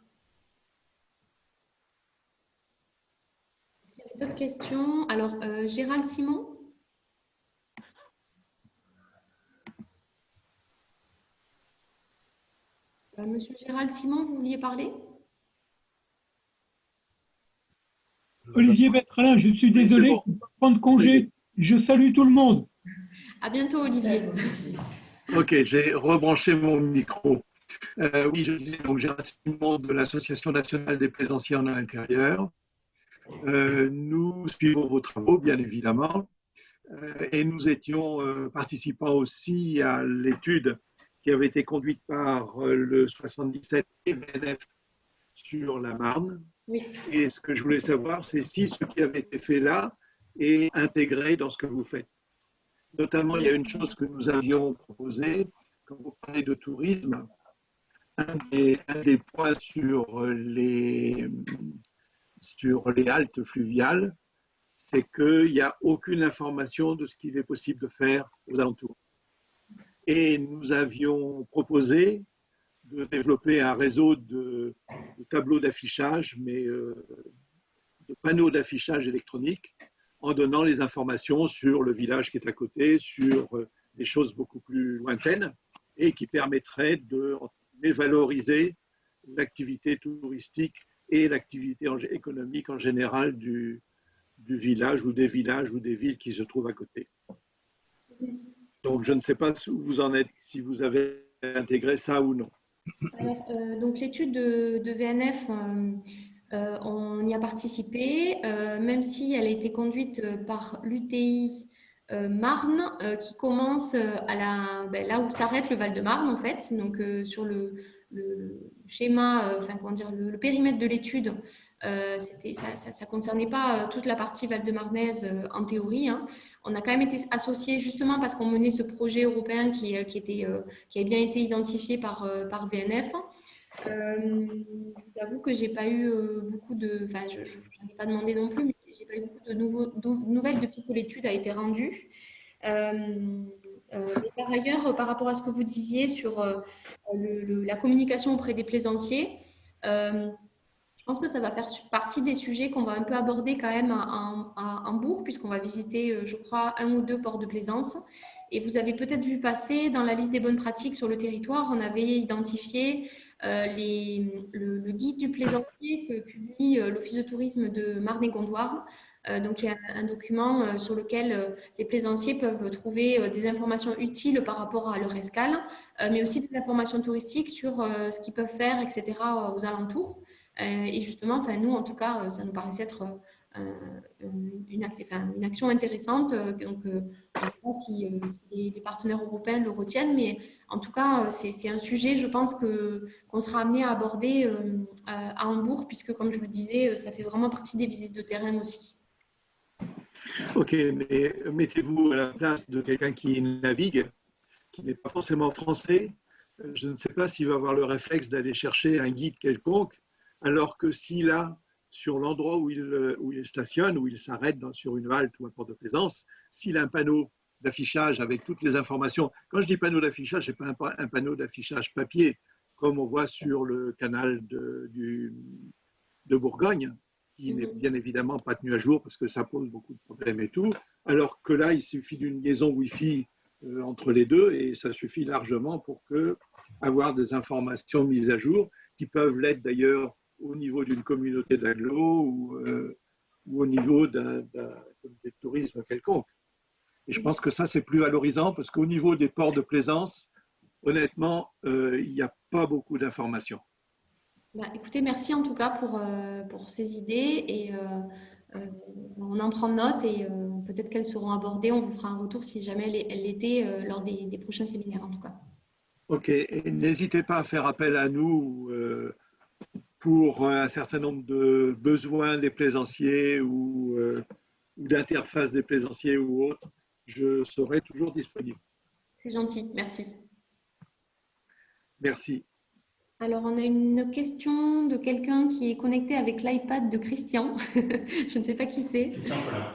Il y avait d'autres questions. Alors, Gérald Simon? Monsieur Gérald Simon, vous vouliez parler? Olivier Bertralin, je suis désolé, bon. je dois prendre congé. Je salue tout le monde. À bientôt, Olivier. Ok, j'ai rebranché mon micro. Oui, je disais, donc Gérald Simon de l'Association nationale des plaisanciers en intérieur. Nous suivons vos travaux, bien évidemment, et nous étions participants aussi à l'étude qui avait été conduite par le 77 et VNF sur la Marne. Oui. Et ce que je voulais savoir, c'est si ce qui avait été fait là est intégré dans ce que vous faites. Notamment, il y a une chose que nous avions proposée, quand vous parlez de tourisme, un des points sur les haltes fluviales, c'est qu'il n'y a aucune information de ce qu'il est possible de faire aux alentours. Et nous avions proposé de développer un réseau de tableaux d'affichage, mais de panneaux d'affichage électronique, en donnant les informations sur le village qui est à côté, sur des choses beaucoup plus lointaines, et qui permettraient de valoriser l'activité touristique et l'activité économique en général du village ou des villes qui se trouvent à côté. Donc, je ne sais pas où vous en êtes, si vous avez intégré ça ou non. Alors, donc l'étude de VNF, on y a participé, même si elle a été conduite par l'UTI Marne, qui commence là où s'arrête le Val-de-Marne, en fait. Donc, sur le schéma, le périmètre de l'étude, ça ne concernait pas toute la partie val-de-marnaise en théorie. Hein. On a quand même été associés justement parce qu'on menait ce projet européen qui avait bien été identifié par VNF. Je vous avoue que j'ai pas eu beaucoup de... Enfin, je n'en ai pas demandé non plus, mais j'ai pas eu beaucoup de nouvelles depuis que l'étude a été rendue. Mais par ailleurs, par rapport à ce que vous disiez sur la communication auprès des plaisanciers, je pense que ça va faire partie des sujets qu'on va un peu aborder quand même à Hambourg, puisqu'on va visiter, je crois, 1 ou 2 ports de plaisance. Et vous avez peut-être vu passer dans la liste des bonnes pratiques sur le territoire, on avait identifié le guide du plaisancier que publie l'Office de tourisme de Marne et Gondoire. Donc, il y a un document sur lequel les plaisanciers peuvent trouver des informations utiles par rapport à leur escale, mais aussi des informations touristiques sur ce qu'ils peuvent faire, etc., aux alentours. Et justement, nous, en tout cas, ça nous paraissait être une action intéressante. Donc, je ne sais pas si les partenaires européens le retiennent, mais en tout cas, c'est un sujet, je pense, qu'on sera amené à aborder à Hambourg, puisque, comme je le disais, ça fait vraiment partie des visites de terrain aussi. Ok, mais mettez-vous à la place de quelqu'un qui navigue, qui n'est pas forcément français. Je ne sais pas s'il va avoir le réflexe d'aller chercher un guide quelconque, alors que s'il a, sur l'endroit où il stationne, où il s'arrête sur une halte ou un port de plaisance, s'il a un panneau d'affichage avec toutes les informations. Quand je dis panneau d'affichage, ce n'est pas un panneau d'affichage papier, comme on voit sur le canal de Bourgogne, qui n'est bien évidemment pas tenu à jour parce que ça pose beaucoup de problèmes et tout, alors que là, il suffit d'une liaison Wi-Fi entre les deux et ça suffit largement pour avoir des informations mises à jour qui peuvent l'être d'ailleurs au niveau d'une communauté d'agglo ou au niveau d'un comité de tourisme quelconque. Et je pense que ça, c'est plus valorisant parce qu'au niveau des ports de plaisance, honnêtement, il n'y a pas beaucoup d'informations. Écoutez, merci en tout cas pour ces idées et on en prend note et peut-être qu'elles seront abordées. On vous fera un retour si jamais elles l'étaient lors des prochains séminaires en tout cas. Ok, et n'hésitez pas à faire appel à nous pour un certain nombre de besoins des plaisanciers ou d'interface des plaisanciers ou autres. Je serai toujours disponible. C'est gentil, merci. Merci. Alors, on a une question de quelqu'un qui est connecté avec l'iPad de Christian. Je ne sais pas qui c'est. Christian Collin.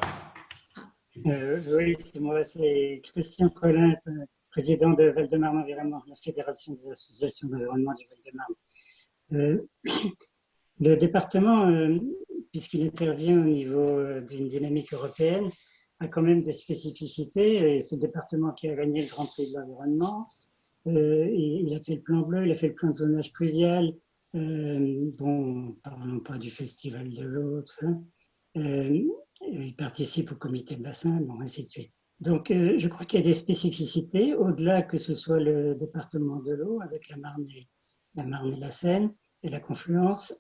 Oui, c'est moi, c'est Christian Collin, président de Val-de-Marne Environnement, la Fédération des associations d'environnement du Val-de-Marne. Le département, puisqu'il intervient au niveau d'une dynamique européenne, a quand même des spécificités. C'est le département qui a gagné le Grand Prix de l'environnement. Il a fait le plan bleu, il a fait le plan de zonage pluvial. Bon, parlons pas du festival de l'eau, tout ça. Il participe au comité de bassin, bon, ainsi de suite. Donc, je crois qu'il y a des spécificités, au-delà que ce soit le département de l'eau avec la Marne et la Seine et la confluence.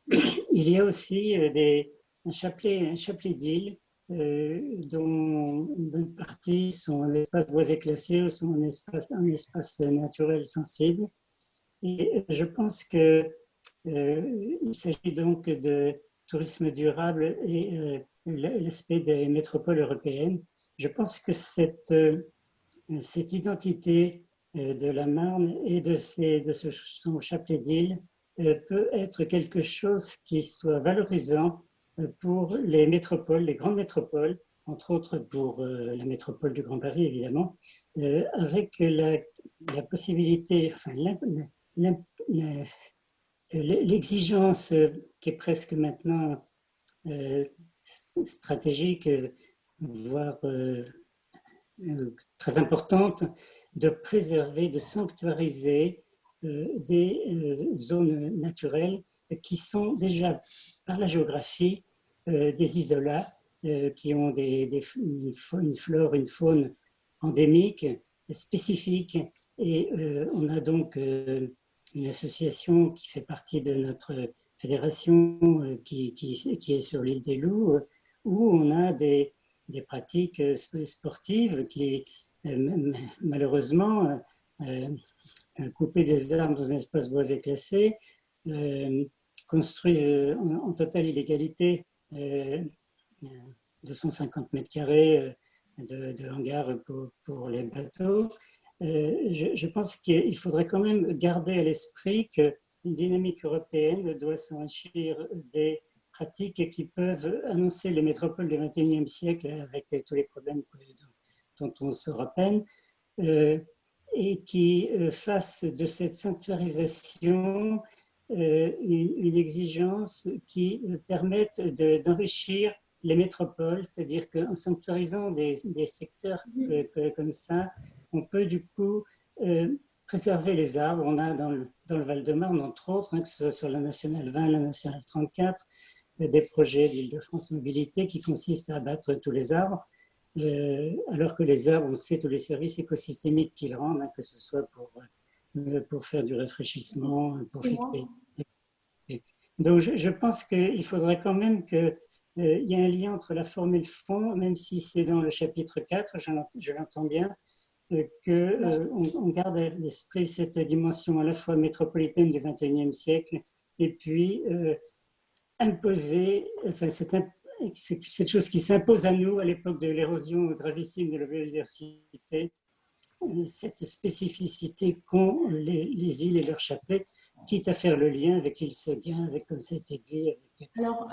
Il y a aussi un chapelet d'îles dont une bonne partie sont en espace boisé classé ou sont en espace naturel sensible. Et je pense que il s'agit donc de tourisme durable et l'aspect des métropoles européennes. Je pense que cette identité de la Marne et de son chapelet d'îles peut être quelque chose qui soit valorisant pour les métropoles, les grandes métropoles, entre autres pour la métropole du Grand Paris, évidemment, avec la possibilité, enfin, l'exigence qui est presque maintenant stratégique, voire très importante, de préserver, de sanctuariser des zones naturelles qui sont déjà, par la géographie, des isolats qui ont une flore, une faune endémique, spécifique. Et on a donc une association qui fait partie de notre fédération qui est sur l'île des Loups, où on a des pratiques sportives qui, malheureusement, couper des arbres dans un espace boisé classé, construisent en totale illégalité 250 mètres carrés de hangars pour les bateaux. Je pense qu'il faudrait quand même garder à l'esprit qu'une dynamique européenne doit s'enrichir des pratiques qui peuvent annoncer les métropoles du XXIe siècle avec tous les problèmes dont on sort à peine, et qui fassent de cette sanctuarisation une exigence qui permette d'enrichir les métropoles, c'est-à-dire qu'en sanctuarisant des secteurs comme ça, on peut du coup préserver les arbres. On a dans le Val-de-Marne, entre autres, que ce soit sur la nationale 20, la nationale 34, des projets d'Île-de-France Mobilité qui consistent à abattre tous les arbres, alors que les arbres, on sait tous les services écosystémiques qu'ils rendent, que ce soit pour faire du rafraîchissement, pour fixer. Donc je pense qu'il faudrait quand même qu'il y ait un lien entre la forme et le fond, même si c'est dans le chapitre 4, je l'entends bien, qu'on garde à l'esprit cette dimension à la fois métropolitaine du XXIe siècle et puis imposer, enfin, cette chose qui s'impose à nous à l'époque de l'érosion gravissime de la biodiversité, cette spécificité qu'ont les îles et leurs chapelets, quitte à faire le lien avec l'île Seguin, avec, comme ça a été dit. Alors,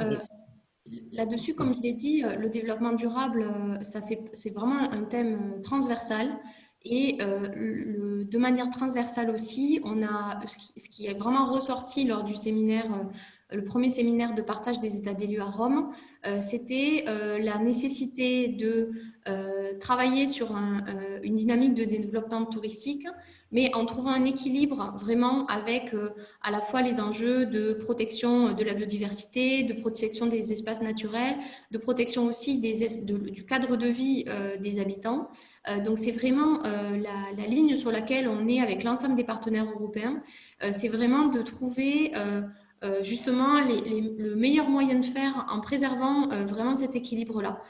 là-dessus, comme je l'ai dit, le développement durable, c'est vraiment un thème transversal. Et de manière transversale aussi, on a ce qui est vraiment ressorti lors du séminaire, le premier séminaire de partage des états des lieux à Rome, c'était la nécessité de travailler sur une dynamique de développement touristique, mais en trouvant un équilibre vraiment avec à la fois les enjeux de protection de la biodiversité, de protection des espaces naturels, de protection aussi du cadre de vie des habitants. Donc c'est vraiment la ligne sur laquelle on est avec l'ensemble des partenaires européens. C'est vraiment de trouver justement le meilleur moyen de faire en préservant vraiment cet équilibre-là.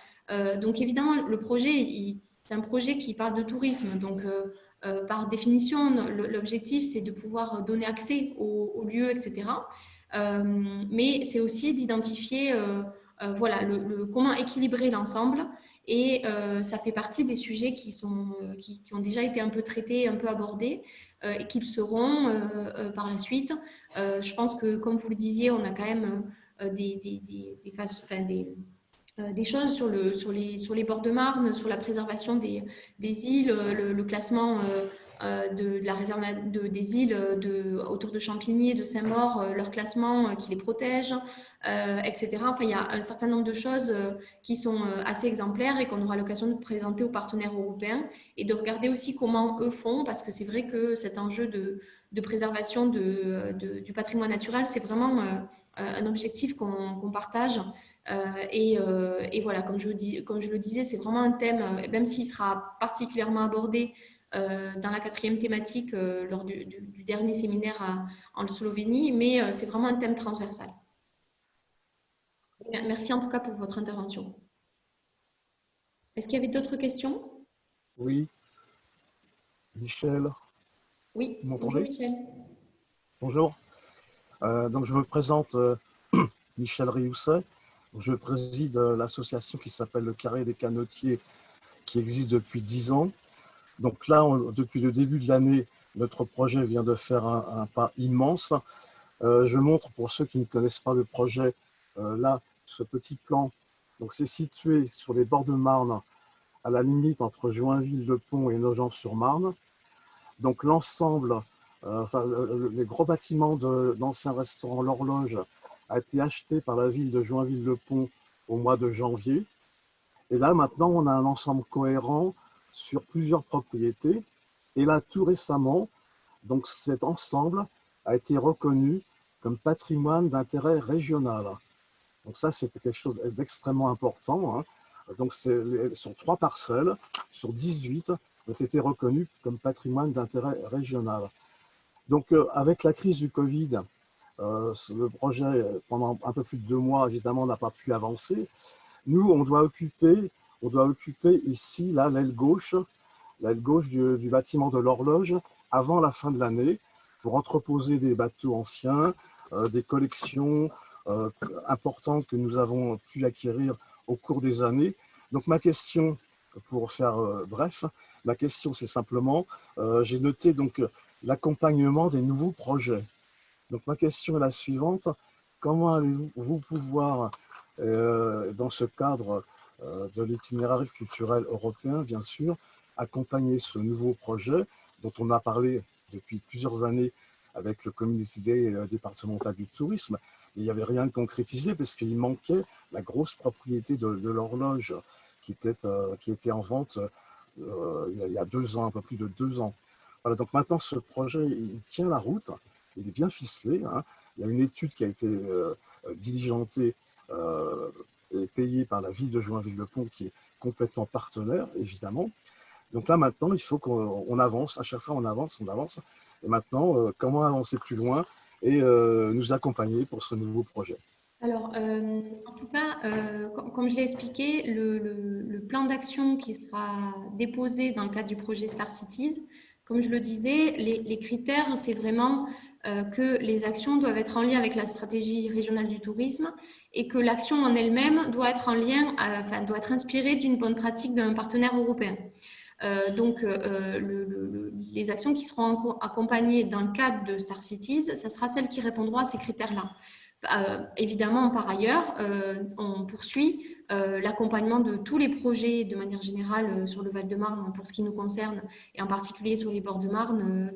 Donc évidemment, le projet, c'est un projet qui parle de tourisme. Donc par définition, l'objectif, c'est de pouvoir donner accès aux lieux, etc. Mais c'est aussi d'identifier voilà, comment équilibrer l'ensemble. Et ça fait partie des sujets qui ont déjà été un peu traités, un peu abordés, et qui le seront par la suite. Je pense que, comme vous le disiez, on a quand même des choses sur les bords de Marne, sur la préservation des îles, le classement de la réserve des îles autour de Champigny et de Saint-Maur, leur classement qui les protège, etc. Enfin, il y a un certain nombre de choses qui sont assez exemplaires et qu'on aura l'occasion de présenter aux partenaires européens et de regarder aussi comment eux font, parce que c'est vrai que cet enjeu de préservation du patrimoine naturel, c'est vraiment un objectif qu'on partage. Et voilà, comme je le disais, c'est vraiment un thème, même s'il sera particulièrement abordé dans la 4e thématique lors du dernier séminaire en Slovénie, mais c'est vraiment un thème transversal. Merci en tout cas pour votre intervention. Est-ce qu'il y avait d'autres questions? Oui. Michel. Oui, vous bonjour m'entendez? Michel. Bonjour. Donc je me présente Michel Riousset. Je préside l'association qui s'appelle le Carré des Canotiers, qui existe depuis 10 ans. Donc là, depuis le début de l'année, notre projet vient de faire un pas immense. Je montre pour ceux qui ne connaissent pas le projet, là, ce petit plan. Donc c'est situé sur les bords de Marne, à la limite entre Joinville-le-Pont et Nogent-sur-Marne. Donc l'ensemble, les gros bâtiments d'anciens restaurants L'Horloge a été acheté par la ville de Joinville-le-Pont au mois de janvier. Et là, maintenant, on a un ensemble cohérent sur plusieurs propriétés. Et là, tout récemment, donc cet ensemble a été reconnu comme patrimoine d'intérêt régional. Donc ça, c'était quelque chose d'extrêmement important. Hein. Donc sur 3 parcelles, sur 18, ont été reconnues comme patrimoine d'intérêt régional. Donc avec la crise du Covid, le projet, pendant un peu plus de 2 mois, évidemment, n'a pas pu avancer. Nous, on doit occuper ici, là, l'aile gauche du bâtiment de l'Horloge avant la fin de l'année pour entreposer des bateaux anciens, des collections importantes que nous avons pu acquérir au cours des années. Donc ma question, pour faire bref, ma question c'est simplement, j'ai noté donc l'accompagnement des nouveaux projets. Donc ma question est la suivante, comment allez-vous pouvoir, dans ce cadre de l'itinéraire culturel européen, bien sûr, accompagner ce nouveau projet dont on a parlé depuis plusieurs années avec le Community Day départemental du tourisme. Il n'y avait rien de concrétisé parce qu'il manquait la grosse propriété de l'Horloge qui était en vente il y a 2 ans, un peu plus de 2 ans. Voilà, donc maintenant ce projet, il tient la route, il est bien ficelé. Hein. Il y a une étude qui a été diligentée et payée par la ville de Joinville-le-Pont qui est complètement partenaire, évidemment. Donc là maintenant, il faut qu'on avance, à chaque fois on avance. Et maintenant, comment avancer plus loin et nous accompagner pour ce nouveau projet? Alors, en tout cas, comme je l'ai expliqué, le plan d'action qui sera déposé dans le cadre du projet Star Cities, comme je le disais, les critères, c'est vraiment que les actions doivent être en lien avec la stratégie régionale du tourisme et que l'action en elle-même doit être doit être inspirée d'une bonne pratique d'un partenaire européen. Donc, les actions qui seront accompagnées dans le cadre de Star Cities, ça sera celles qui répondront à ces critères-là. Évidemment, par ailleurs, on poursuit l'accompagnement de tous les projets de manière générale sur le Val-de-Marne pour ce qui nous concerne et en particulier sur les bords de Marne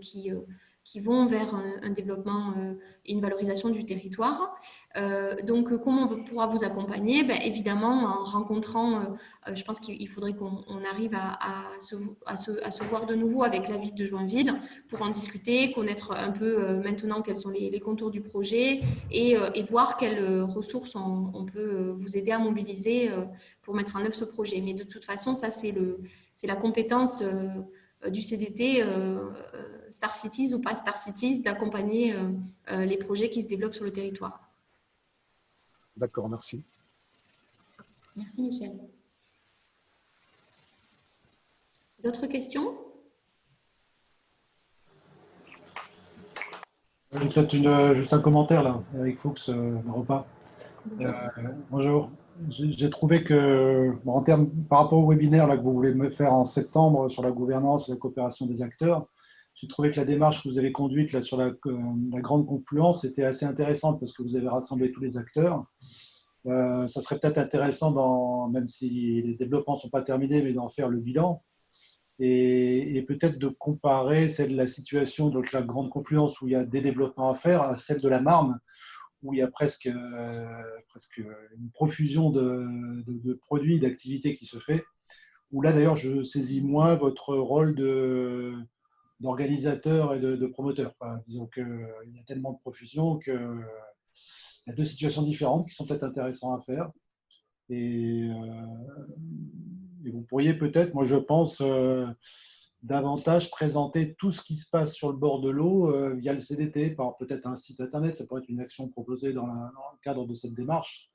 qui vont vers un développement et une valorisation du territoire. Donc, comment on pourra vous accompagner? Évidemment, en rencontrant, je pense qu'il faudrait qu'on arrive à se voir de nouveau avec la ville de Joinville pour en discuter, connaître un peu maintenant quels sont les contours du projet et voir quelles ressources on peut vous aider à mobiliser pour mettre en œuvre ce projet. Mais de toute façon, ça, c'est la compétence du CDT Star Cities ou pas Star Cities d'accompagner les projets qui se développent sur le territoire. D'accord, merci. Merci Michel. D'autres questions? Peut-être juste un commentaire là, avec Fuchs, le repas. Bonjour. J'ai trouvé que, en termes, par rapport au webinaire là, que vous voulez me faire en septembre sur la gouvernance et la coopération des acteurs, j'ai trouvé que la démarche que vous avez conduite là, sur la grande confluence était assez intéressante parce que vous avez rassemblé tous les acteurs. Ça serait peut-être intéressant, même si les développements ne sont pas terminés, mais d'en faire le bilan et peut-être de comparer celle de la situation, donc la grande confluence où il y a des développements à faire, à celle de la Marne, où il y a presque une profusion de produits, d'activités qui se fait, où là d'ailleurs je saisis moins votre rôle d'organisateur et de promoteur. Enfin, disons qu'il y a tellement de profusion qu'il y a deux situations différentes qui sont peut-être intéressantes à faire. Et vous pourriez peut-être, moi je pense, davantage présenter tout ce qui se passe sur le bord de l'eau via le CDT, par peut-être un site internet. Ça pourrait être une action proposée dans le cadre de cette démarche.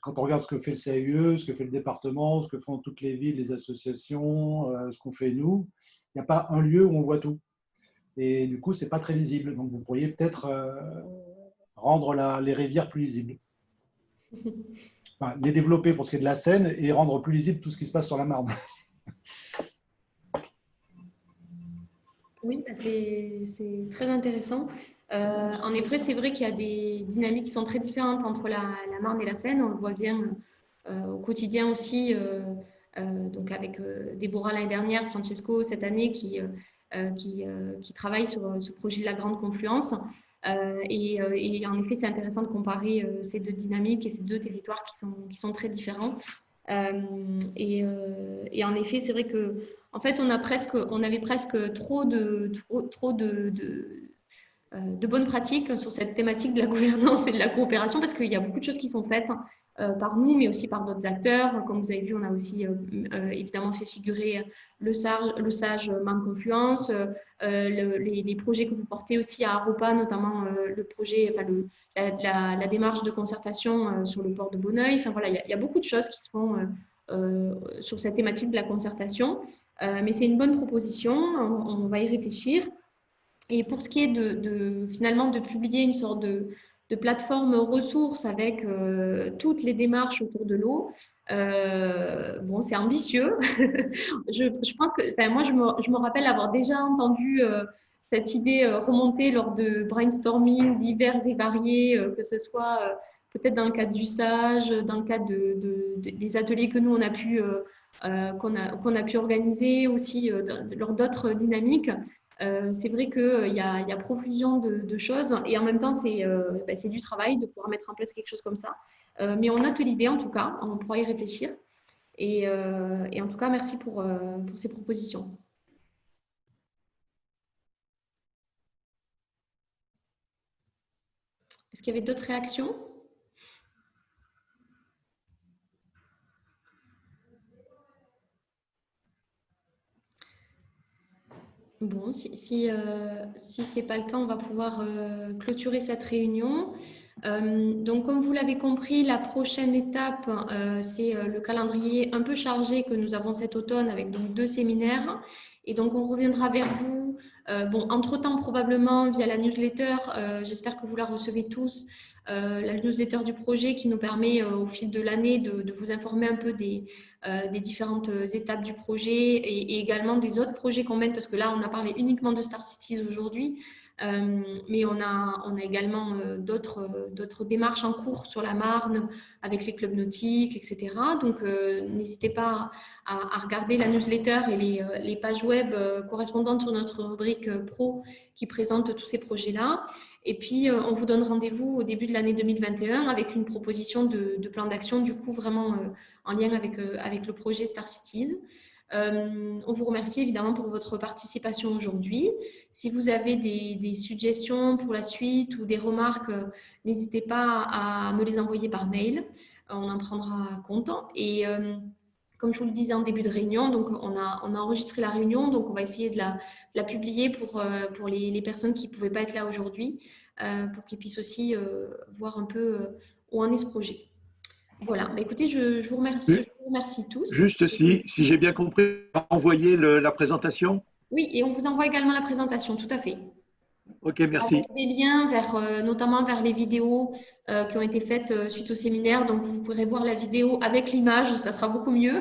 Quand on regarde ce que fait le CAUE, ce que fait le département, ce que font toutes les villes, les associations, ce qu'on fait nous, il n'y a pas un lieu où on voit tout. Et du coup, ce n'est pas très lisible. Donc, vous pourriez peut-être rendre les rivières plus lisibles. Enfin, les développer pour ce qui est de la Seine et rendre plus lisible tout ce qui se passe sur la Marne. Oui, c'est très intéressant. En effet, c'est vrai qu'il y a des dynamiques qui sont très différentes entre la Marne et la Seine. On le voit bien au quotidien aussi, donc avec Déborah l'année dernière, Francesco cette année qui travaille sur ce projet de la grande confluence. Et en effet, c'est intéressant de comparer ces deux dynamiques et ces deux territoires qui sont très différents. Et en effet, c'est vrai que en fait, on avait presque trop de bonnes pratiques sur cette thématique de la gouvernance et de la coopération, parce qu'il y a beaucoup de choses qui sont faites par nous, mais aussi par d'autres acteurs. Comme vous avez vu, on a aussi évidemment fait figurer le SAGE Marne Confluence, les projets que vous portez aussi à Aropa, notamment le projet, enfin la démarche de concertation sur le port de Bonneuil. Enfin voilà, il y a beaucoup de choses qui se font sur cette thématique de la concertation, mais c'est une bonne proposition, on va y réfléchir. Et pour ce qui est finalement de publier une sorte de plateforme ressources avec toutes les démarches autour de l'eau, bon, c'est ambitieux. je pense que, enfin, moi, je me rappelle avoir déjà entendu cette idée remonter lors de brainstorming divers et variés, que ce soit peut-être dans le cadre du SAGE, dans le cadre des ateliers que nous, on a pu, qu'on a pu organiser aussi lors d'autres dynamiques. C'est vrai qu'il y a profusion de choses et en même temps, c'est du travail de pouvoir mettre en place quelque chose comme ça. Mais on note l'idée en tout cas, on pourra y réfléchir. Et en tout cas, merci pour ces propositions. Est-ce qu'il y avait d'autres réactions ? Bon, si ce n'est pas le cas, on va pouvoir clôturer cette réunion. Donc, comme vous l'avez compris, la prochaine étape, c'est le calendrier un peu chargé que nous avons cet automne avec donc 2 séminaires. Et donc, on reviendra vers vous, entre-temps probablement via la newsletter, j'espère que vous la recevez tous, la newsletter du projet qui nous permet au fil de l'année de vous informer un peu des différentes étapes du projet et également des autres projets qu'on mène, parce que là, on a parlé uniquement de Star Cities aujourd'hui, mais on a également d'autres démarches en cours sur la Marne avec les clubs nautiques, etc. Donc, n'hésitez pas à regarder la newsletter et les pages web correspondantes sur notre rubrique pro qui présente tous ces projets-là. Et puis, on vous donne rendez-vous au début de l'année 2021 avec une proposition de plan d'action, du coup, vraiment en lien avec le projet Star Cities. On vous remercie évidemment pour votre participation aujourd'hui. Si vous avez des suggestions pour la suite ou des remarques, n'hésitez pas à me les envoyer par mail. On en prendra compte. Et comme je vous le disais en début de réunion, donc on a enregistré la réunion, donc on va essayer de la publier pour les personnes qui ne pouvaient pas être là aujourd'hui, pour qu'ils puissent aussi voir un peu où en est ce projet. Voilà, écoutez, je vous remercie tous. Juste si j'ai bien compris, envoyer la présentation? Oui, et on vous envoie également la présentation, tout à fait. Ok, merci. Avec des liens notamment vers les vidéos qui ont été faites suite au séminaire. Donc, vous pourrez voir la vidéo avec l'image, ça sera beaucoup mieux.